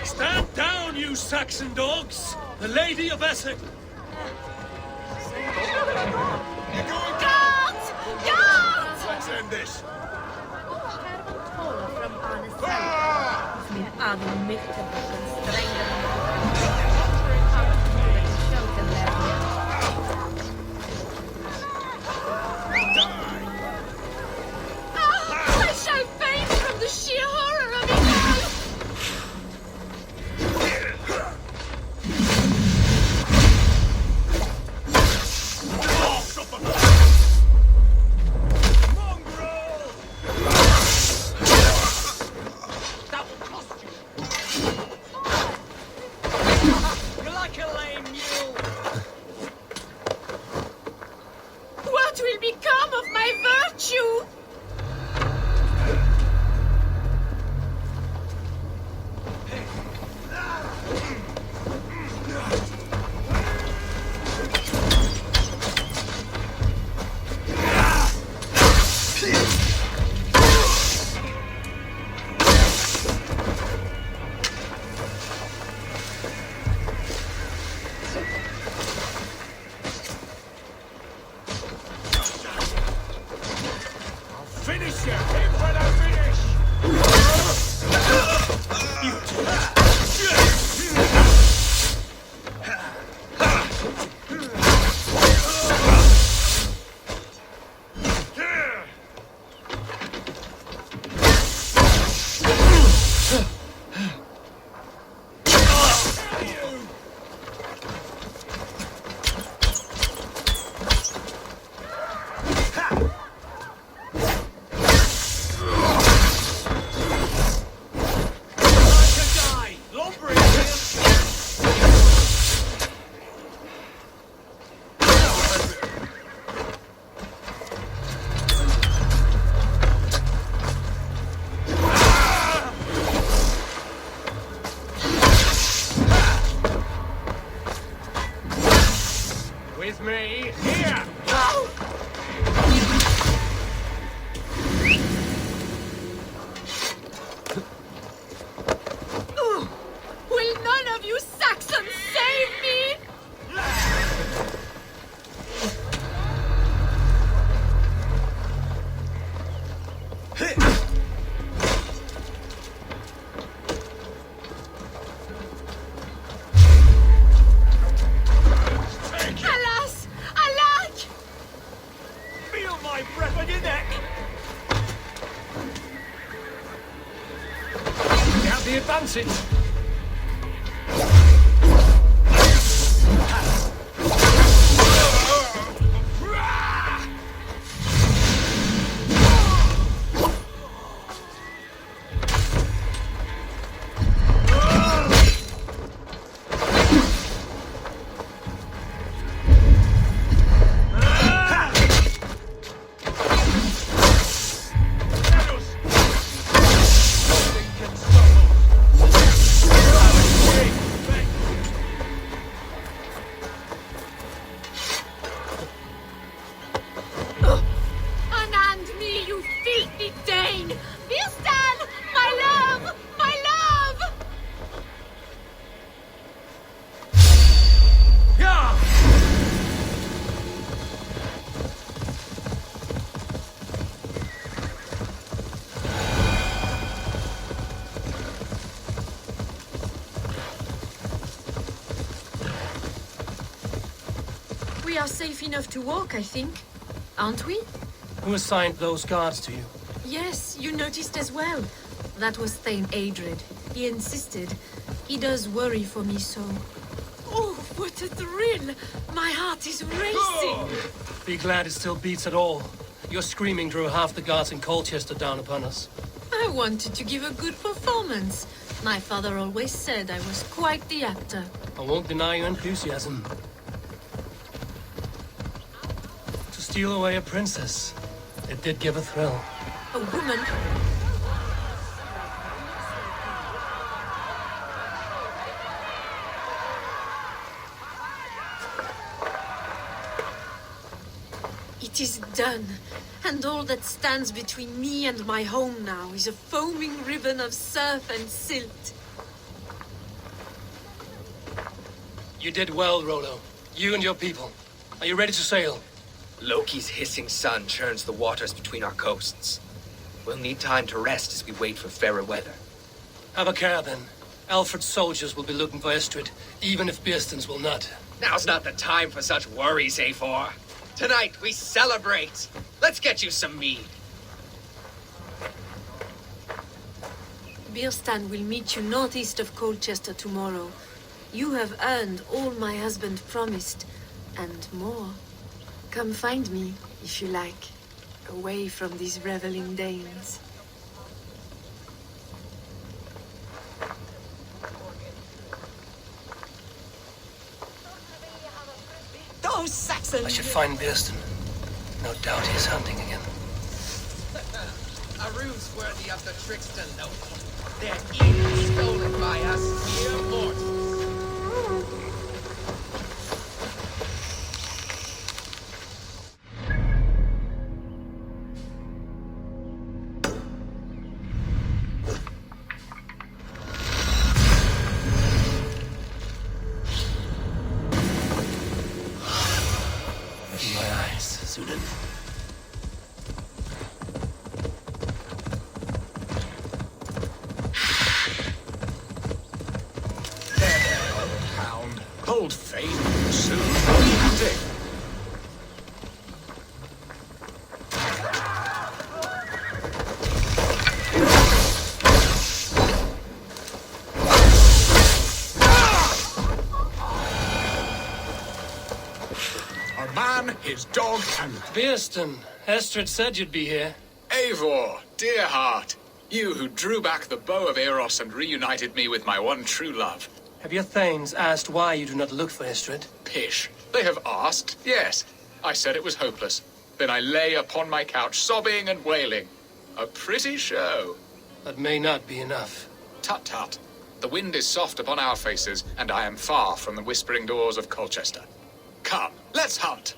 Speaker 16: Stand down, you Saxon dogs! The Lady of Essex!
Speaker 8: Guards! Guards!
Speaker 16: Let's end this!
Speaker 8: I shall faint from the sheer horror of it all!
Speaker 16: You're like a lame mule!
Speaker 8: What will become of my virtue?
Speaker 16: Finish him! Him when I finish! With me, here!
Speaker 8: Will none of you Saxons save me? Alas! Alack!
Speaker 16: Feel my breath on your neck! You have the advantage!
Speaker 7: we are safe enough to walk, I think. Aren't we?
Speaker 1: Who assigned those guards to you?
Speaker 7: Yes, you noticed as well. That was Thane Adred. He insisted. He does worry for me so. Oh, what a thrill! My heart is racing!
Speaker 1: Be glad it still beats at all. Your screaming drew half the guards in Colchester down upon us.
Speaker 7: I wanted to give a good performance. My father always said I was quite the actor.
Speaker 1: I won't deny your enthusiasm. To steal away a princess, it did give a thrill.
Speaker 7: A woman? It is done, and all that stands between me and my home now is a foaming ribbon of surf and silt.
Speaker 1: You did well, Rollo. You and your people. Are you ready to sail?
Speaker 14: Loki's hissing sun churns the waters between our coasts. We'll need time to rest as we wait for fairer weather.
Speaker 1: Have a care, then. Alfred's soldiers will be looking for Estrid, even if Bearstons will not.
Speaker 14: Now's not the time for such worries, A4. Tonight, we celebrate. Let's get you some mead.
Speaker 7: Birstan will meet you northeast of Colchester tomorrow. You have earned all my husband promised, and more. Come find me, if you like, away from these reveling Danes.
Speaker 15: Those Saxons!
Speaker 1: I should find Bearston. No doubt he's hunting again.
Speaker 14: A ruse worthy of the trickster Loki. They're easily stolen by us mere mortals.
Speaker 6: Hold faith, soon we'll be hunting. A man, his dog, and...
Speaker 1: Bearston, Estrid said you'd be here.
Speaker 6: Eivor, dear heart, you who drew back the bow of Eros and reunited me with my one true love.
Speaker 1: Have your thanes asked why you do not look for Estrid?
Speaker 6: Pish. They have asked, yes. I said it was hopeless. Then I lay upon my couch, sobbing and wailing. A pretty show.
Speaker 1: That may not be enough.
Speaker 6: Tut tut. The wind is soft upon our faces, and I am far from the whispering doors of Colchester. Come, let's hunt.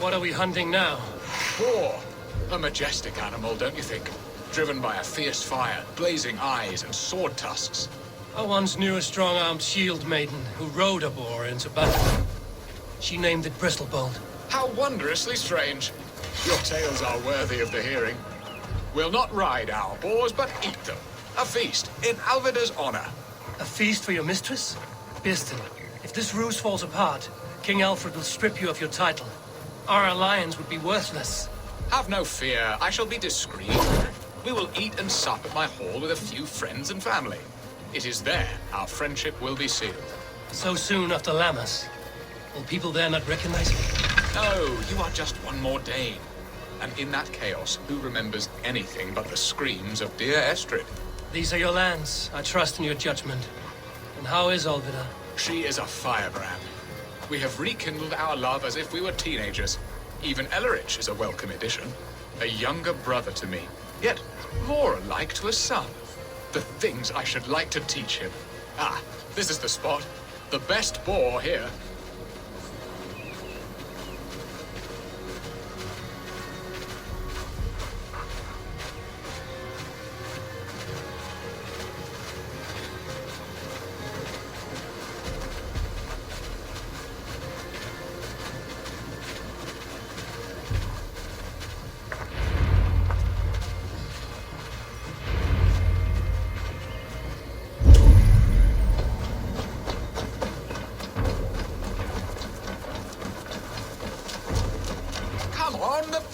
Speaker 1: What are we hunting now?
Speaker 6: Boar. A majestic animal, don't you think? Driven by a fierce fire, blazing eyes, and sword tusks.
Speaker 1: I once knew a strong-armed shield maiden who rode a boar into battle. She named it Bristolbolt.
Speaker 6: How wondrously strange. Your tales are worthy of the hearing. We'll not ride our boars, but eat them. A feast, in Alvida's honor.
Speaker 1: A feast for your mistress? Bearston, if this ruse falls apart, King Alfred will strip you of your title. Our alliance would be worthless.
Speaker 6: Have no fear, I shall be discreet. We will eat and sup at my hall with a few friends and family. It is there our friendship will be sealed.
Speaker 1: So soon after Lammas? Will people there not recognize me?
Speaker 6: No, you are just one more Dane. And in that chaos, who remembers anything but the screams of dear Estrid?
Speaker 1: These are your lands. I trust in your judgment. And how is Alvida?
Speaker 6: She is a firebrand. We have rekindled our love as if we were teenagers. Even Ellerich is a welcome addition. A younger brother to me, yet more alike to a son. The things I should like to teach him. Ah, this is the spot. The best boar here.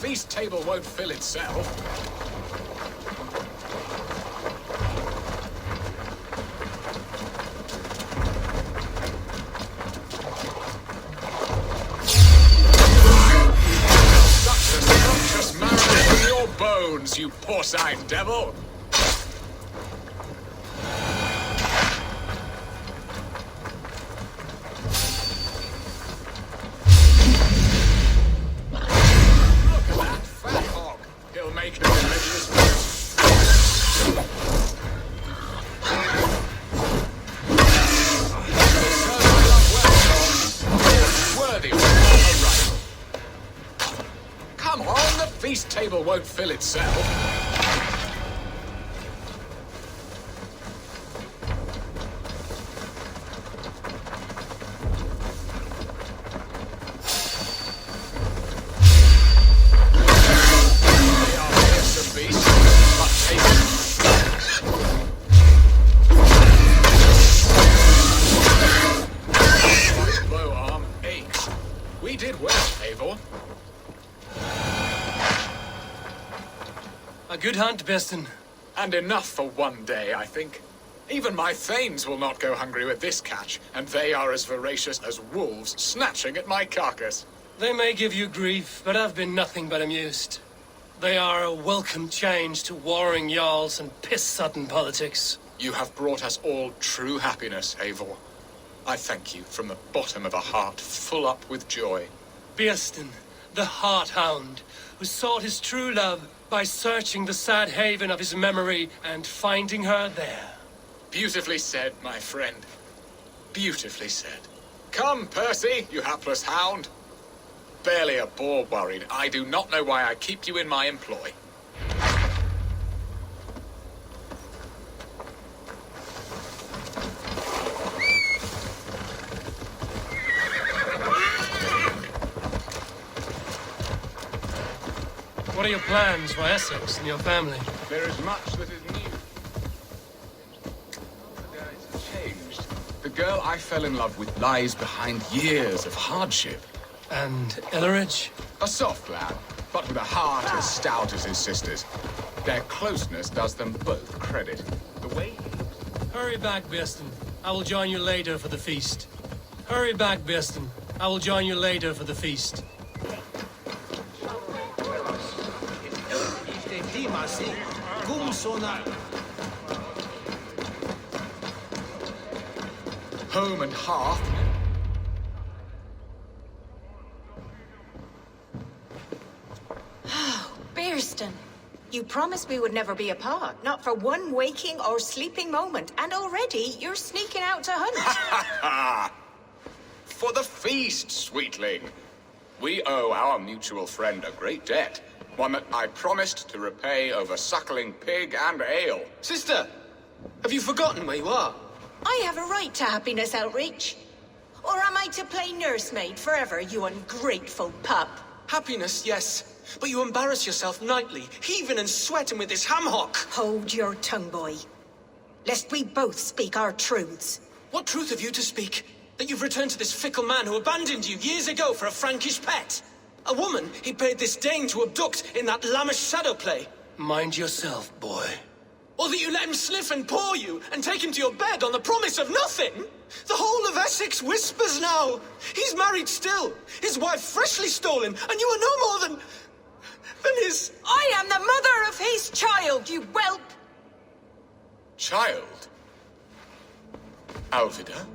Speaker 6: feast table won't fill itself. Bones, you porcine devil! Look at that fat hog! He'll make a delicious feast. Worthy of a rival. Come on, the feast table won't fill itself.
Speaker 1: A good hunt, Beston.
Speaker 6: And enough for one day, I think. Even my thanes will not go hungry with this catch, and they are as voracious as wolves snatching at my carcass.
Speaker 1: They may give you grief, but I've been nothing but amused. They are a welcome change to warring jarls and piss-sodden politics.
Speaker 6: You have brought us all true happiness, Eivor. I thank you from the bottom of a heart full up with joy.
Speaker 1: Beston, the Heart-Hound, who sought his true love by searching the sad haven of his memory and finding her there.
Speaker 6: Beautifully said, my friend. Beautifully said. Come, Percy, you hapless hound. Barely a boar worried. I do not know why I keep you in my employ.
Speaker 1: What are your plans for Essex and your family?
Speaker 6: There is much that is new. The guys have changed. The girl I fell in love with lies behind years of hardship.
Speaker 1: And Elleridge?
Speaker 6: A soft lad, but with a heart as stout as his sister's. Their closeness does them both credit. The way he looks...
Speaker 1: Hurry back, Beston. I will join you later for the feast. Hurry back, Beston. I will join you later for the feast.
Speaker 6: Home and hearth.
Speaker 12: Bearston, you promised we would never be apart, not for one waking or sleeping moment, and already you're sneaking out to hunt.
Speaker 6: For the feast, sweetling. We owe our mutual friend a great debt. One that I promised to repay over suckling pig and ale.
Speaker 11: Sister, have you forgotten where you are?
Speaker 12: I have a right to happiness, Outreach. Or am I to play nursemaid forever, you ungrateful pup?
Speaker 11: Happiness, yes. But you embarrass yourself nightly, heaving and sweating with this ham-hock.
Speaker 12: Hold your tongue, boy. Lest we both speak our truths.
Speaker 11: What truth have you to speak? That you've returned to this fickle man who abandoned you years ago for a Frankish pet? A woman he paid this Dane to abduct in that lammish shadow play?
Speaker 1: Mind yourself, boy.
Speaker 11: Or that you let him sniff and paw you and take him to your bed on the promise of nothing? The whole of Essex whispers now. He's married still, his wife freshly stolen, and you are no more than his...
Speaker 12: I am the mother of his child, you whelp!
Speaker 6: Child? Alvida?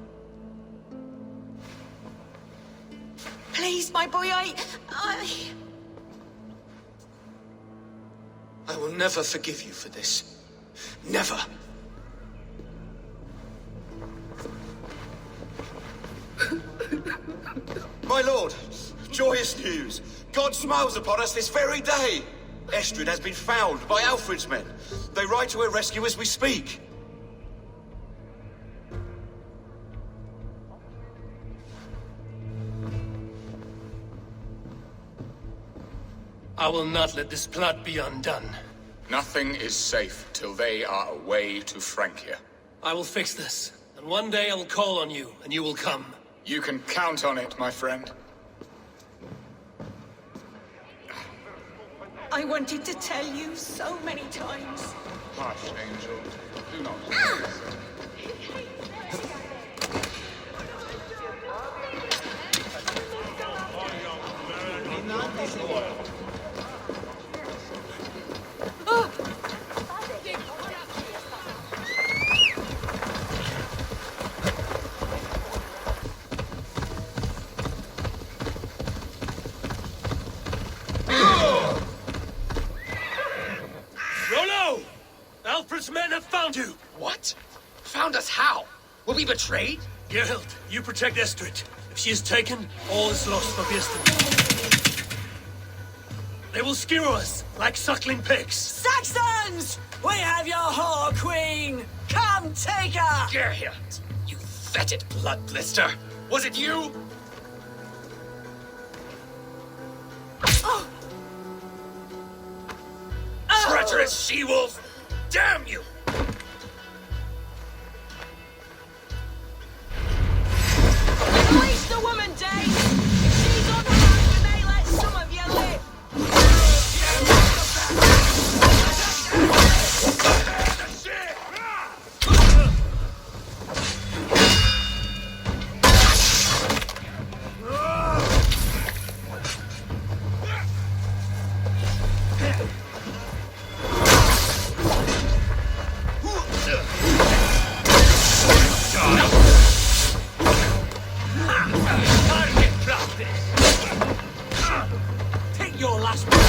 Speaker 12: Please, my boy, I
Speaker 11: will never forgive you for this. Never.
Speaker 10: My lord, joyous news. God smiles upon us this very day. Estrid has been found by Alfred's men. They ride to her rescue as we speak.
Speaker 1: I will not let this plot be undone.
Speaker 6: Nothing is safe till they are away to Francia.
Speaker 1: I will fix this, and one day I will call on you, and you will come.
Speaker 6: You can count on it, my friend.
Speaker 12: I wanted to tell you so many times.
Speaker 6: Hush, Angel. Do not.
Speaker 16: Rollo! Alfred's men have found you!
Speaker 14: What? Found us how? Were we betrayed?
Speaker 16: Geralt, you protect Estrid. If she is taken, all is lost for Birsten. They will skewer us like suckling pigs.
Speaker 15: Saxons! We have your whore queen! Come take her!
Speaker 14: Geralt, you fetid blood blister! Was it you?
Speaker 15: Oh.
Speaker 14: Treacherous she-wolf! Damn you!
Speaker 12: Release the woman, Dave! If she's on the run, we may let some of you live!
Speaker 16: Take your last breath.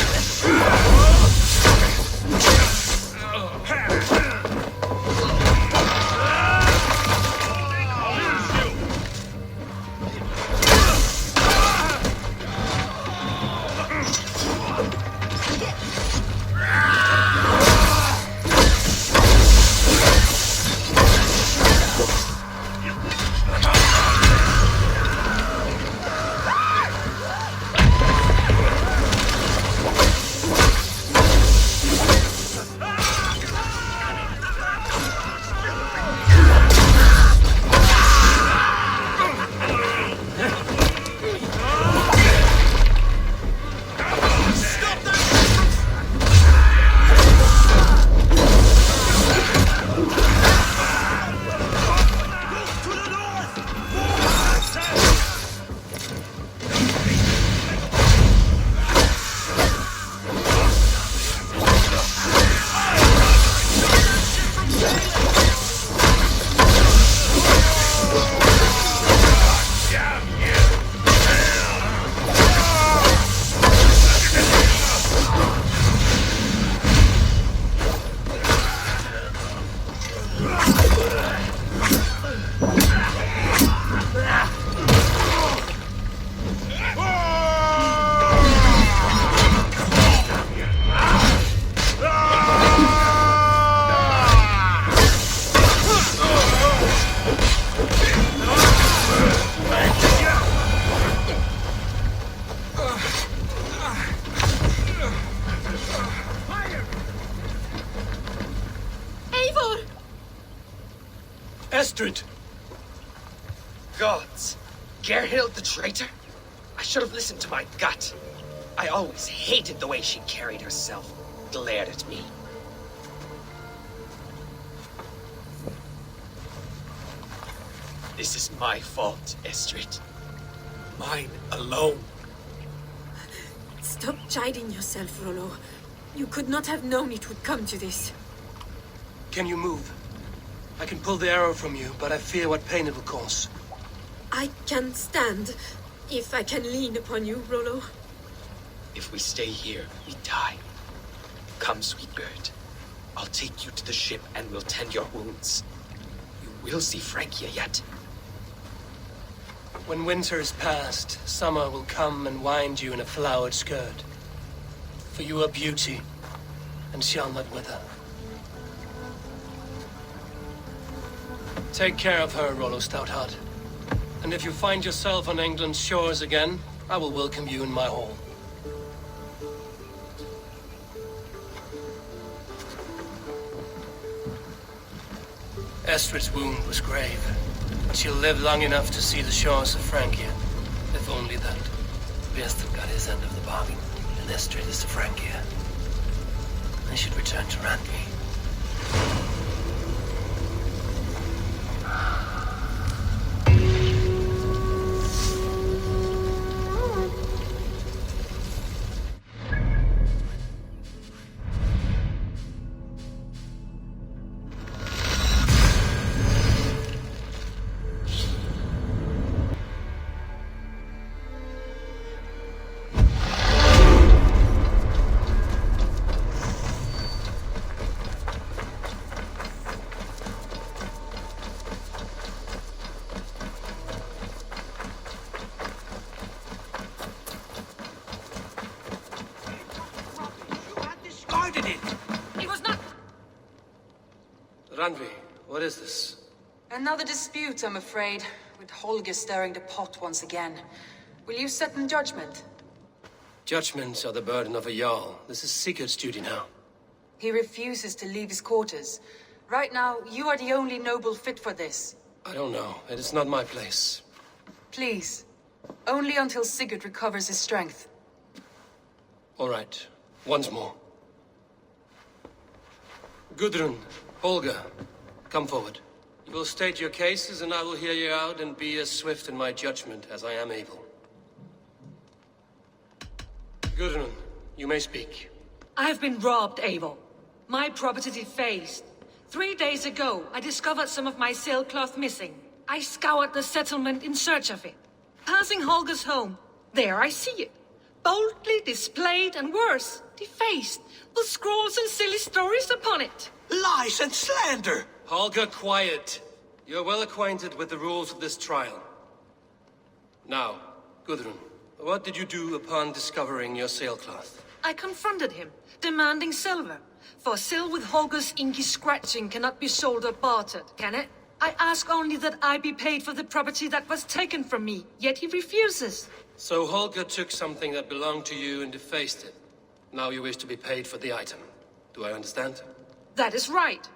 Speaker 16: Estrid!
Speaker 14: Gods! Gerhild the traitor? I should have listened to my gut. I always hated the way she carried herself, glared at me. This is my fault, Estrid. Mine alone.
Speaker 7: Stop chiding yourself, Rollo. You could not have known it would come to this.
Speaker 1: Can you move? I can pull the arrow from you, but I fear what pain it will cause.
Speaker 7: I can stand, if I can lean upon you, Rollo.
Speaker 14: If we stay here, we die. Come, sweet bird. I'll take you to the ship and we'll tend your wounds. You will see Francia yet.
Speaker 1: When winter is past, summer will come and wind you in a flowered skirt. For you are beauty, and shall not wither. Take care of her, Rollo Stoutheart. And if you find yourself on England's shores again, I will welcome you in my hall. Estrid's wound was grave, but she'll live long enough to see the shores of Francia. If only that. Birsten got his end of the bargain, and Estrid is to Francia They should return to Randvi. Randvi, what is this?
Speaker 2: Another dispute, I'm afraid, with Holger stirring the pot once again. Will you set in judgment?
Speaker 1: Judgments are the burden of a Jarl. This is Sigurd's duty now.
Speaker 2: He refuses to leave his quarters. Right now, you are the only noble fit for this.
Speaker 1: I don't know. It is not my place.
Speaker 2: Please. Only until Sigurd recovers his strength.
Speaker 1: All right. Once more. Gudrun, Holger, come forward. You will state your cases, and I will hear you out and be as swift in my judgment as I am able. Gudrun, you may speak.
Speaker 17: I have been robbed, Eivor. My property defaced. 3 days ago, I discovered some of my sailcloth missing. I scoured the settlement in search of it. Passing Holger's home, there I see it. Boldly displayed and worse, defaced, with scrolls and silly stories upon it.
Speaker 4: Lies and slander!
Speaker 1: Holger, quiet. You're well acquainted with the rules of this trial. Now, Gudrun, what did you do upon discovering your sailcloth?
Speaker 17: I confronted him, demanding silver. For sil with Holger's inky scratching cannot be sold or bartered, can it? I ask only that I be paid for the property that was taken from me, yet he refuses.
Speaker 1: So Holger took something that belonged to you and defaced it. Now you wish to be paid for the item. Do I understand?
Speaker 17: That is right.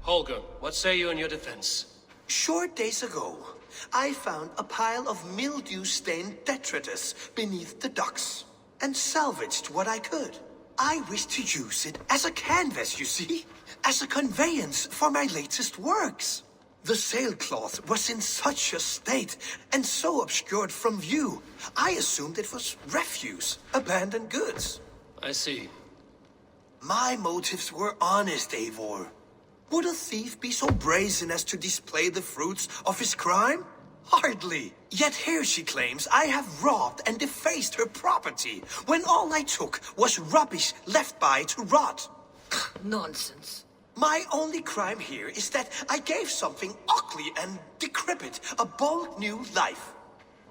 Speaker 1: Holger, what say you in your defense?
Speaker 4: Short days ago, I found a pile of mildew-stained detritus beneath the docks, and salvaged what I could. I wish to use it as a canvas, you see? As a conveyance for my latest works. The sailcloth was in such a state, and so obscured from view, I assumed it was refuse, abandoned goods.
Speaker 1: I see.
Speaker 4: My motives were honest, Eivor. Would a thief be so brazen as to display the fruits of his crime? Hardly. Yet here she claims I have robbed and defaced her property, when all I took was rubbish left by to rot.
Speaker 17: Nonsense.
Speaker 4: My only crime here is that I gave something ugly and decrepit a bold new life.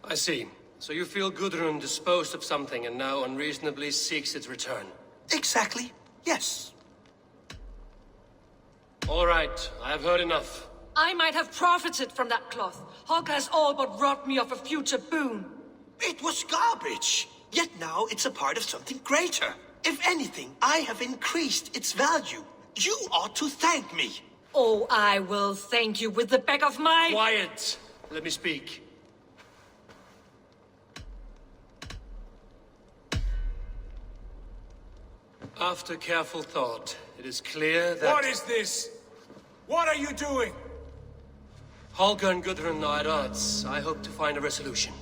Speaker 1: I see. So you feel Gudrun disposed of something and now unreasonably seeks its return?
Speaker 4: Exactly, yes.
Speaker 1: All right, I have heard enough.
Speaker 17: I might have profited from that cloth. Holger has all but robbed me of a future boon.
Speaker 4: It was garbage. Yet now it's a part of something greater. If anything, I have increased its value. You ought to thank me.
Speaker 17: Oh, I will thank you with the back of my...
Speaker 1: Quiet! Let me speak. After careful thought, it is clear that...
Speaker 16: What is this? What are you doing?
Speaker 1: Holger and Gudrun are at odds. I hope to find a resolution.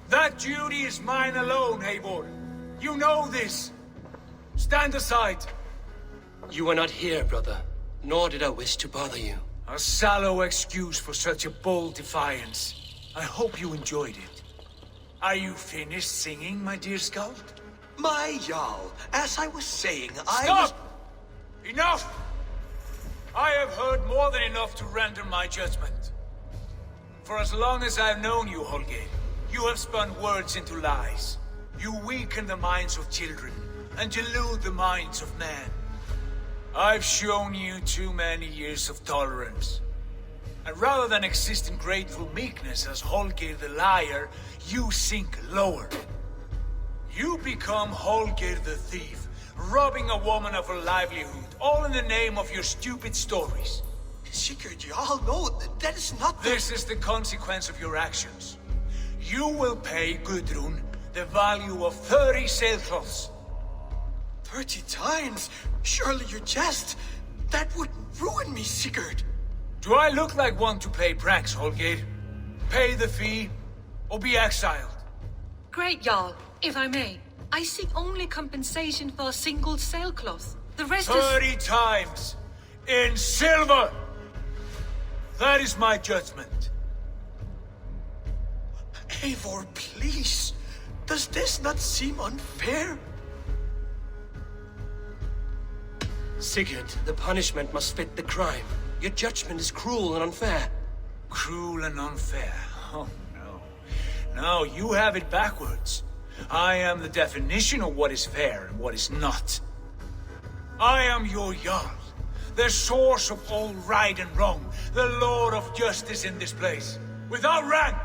Speaker 16: That duty is mine alone, Eivor. You know this. Stand aside.
Speaker 1: You are not here, brother. Nor did I wish to bother you.
Speaker 16: A sallow excuse for such a bold defiance. I hope you enjoyed it. Are you finished singing, my dear Skald?
Speaker 4: My Jarl, as I was saying,
Speaker 16: Stop! Enough! I have heard more than enough to render my judgment. For as long as I've known you, Holger, you have spun words into lies. You weaken the minds of children, and delude the minds of men. I've shown you too many years of tolerance. And rather than exist in grateful meekness as Holger the liar, you sink lower. You become Holger the thief, robbing a woman of her livelihood, all in the name of your stupid stories.
Speaker 4: Sigurd, Jarl, no, that is not the...
Speaker 16: This is the consequence of your actions. You will pay Gudrun the value of 30 sailcloths.
Speaker 4: 30 times? Surely you jest. That would ruin me, Sigurd.
Speaker 16: Do I look like one to play pranks, Holgate? Pay the fee, or be exiled?
Speaker 17: Great, Jarl. If I may, I seek only compensation for a single sailcloth. The rest
Speaker 16: 30 times! In silver! That is my judgment.
Speaker 4: Eivor, please. Does this not seem unfair?
Speaker 1: Sigurd, the punishment must fit the crime. Your judgment is cruel and unfair.
Speaker 16: Cruel and unfair? Oh, no. No, you have it backwards. I am the definition of what is fair and what is not. I am your Jarl, the source of all right and wrong, the Lord of Justice in this place. Without rank,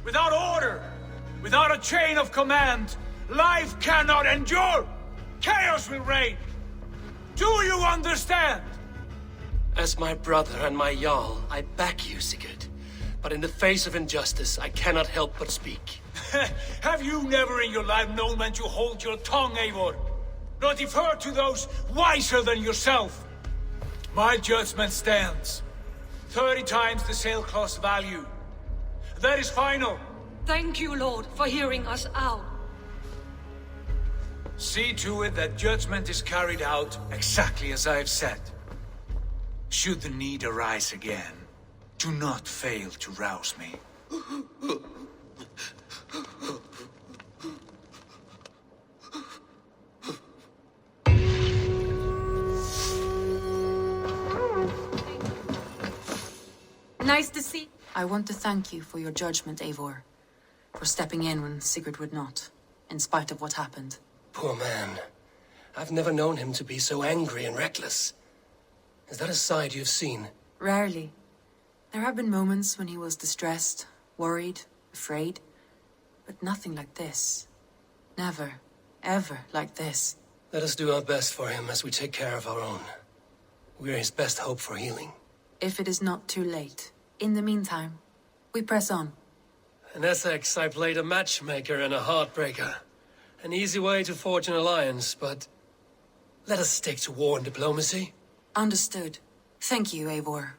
Speaker 16: without order, without a chain of command, life cannot endure! Chaos will reign! Do you understand?
Speaker 1: As my brother and my Jarl, I back you, Sigurd. But in the face of injustice, I cannot help but speak.
Speaker 16: Have you never in your life known when to hold your tongue, Eivor? Nor defer to those wiser than yourself? My judgment stands. 30 times the sailcloth's value. That is final.
Speaker 17: Thank you, Lord, for hearing us out.
Speaker 16: See to it that judgment is carried out exactly as I have said. Should the need arise again, do not fail to rouse me.
Speaker 2: Nice to see. I want to thank you for your judgment, Eivor. For stepping in when Sigurd would not, in spite of what happened.
Speaker 1: Poor man. I've never known him to be so angry and reckless. Is that a side you've seen?
Speaker 2: Rarely. There have been moments when he was distressed, worried, afraid. But nothing like this. Never, ever like this.
Speaker 1: Let us do our best for him as we take care of our own. We're his best hope for healing.
Speaker 2: If it is not too late. In the meantime, we press on.
Speaker 1: In Essex, I played a matchmaker and a heartbreaker. An easy way to forge an alliance, but... let us stick to war and diplomacy.
Speaker 2: Understood. Thank you, Eivor.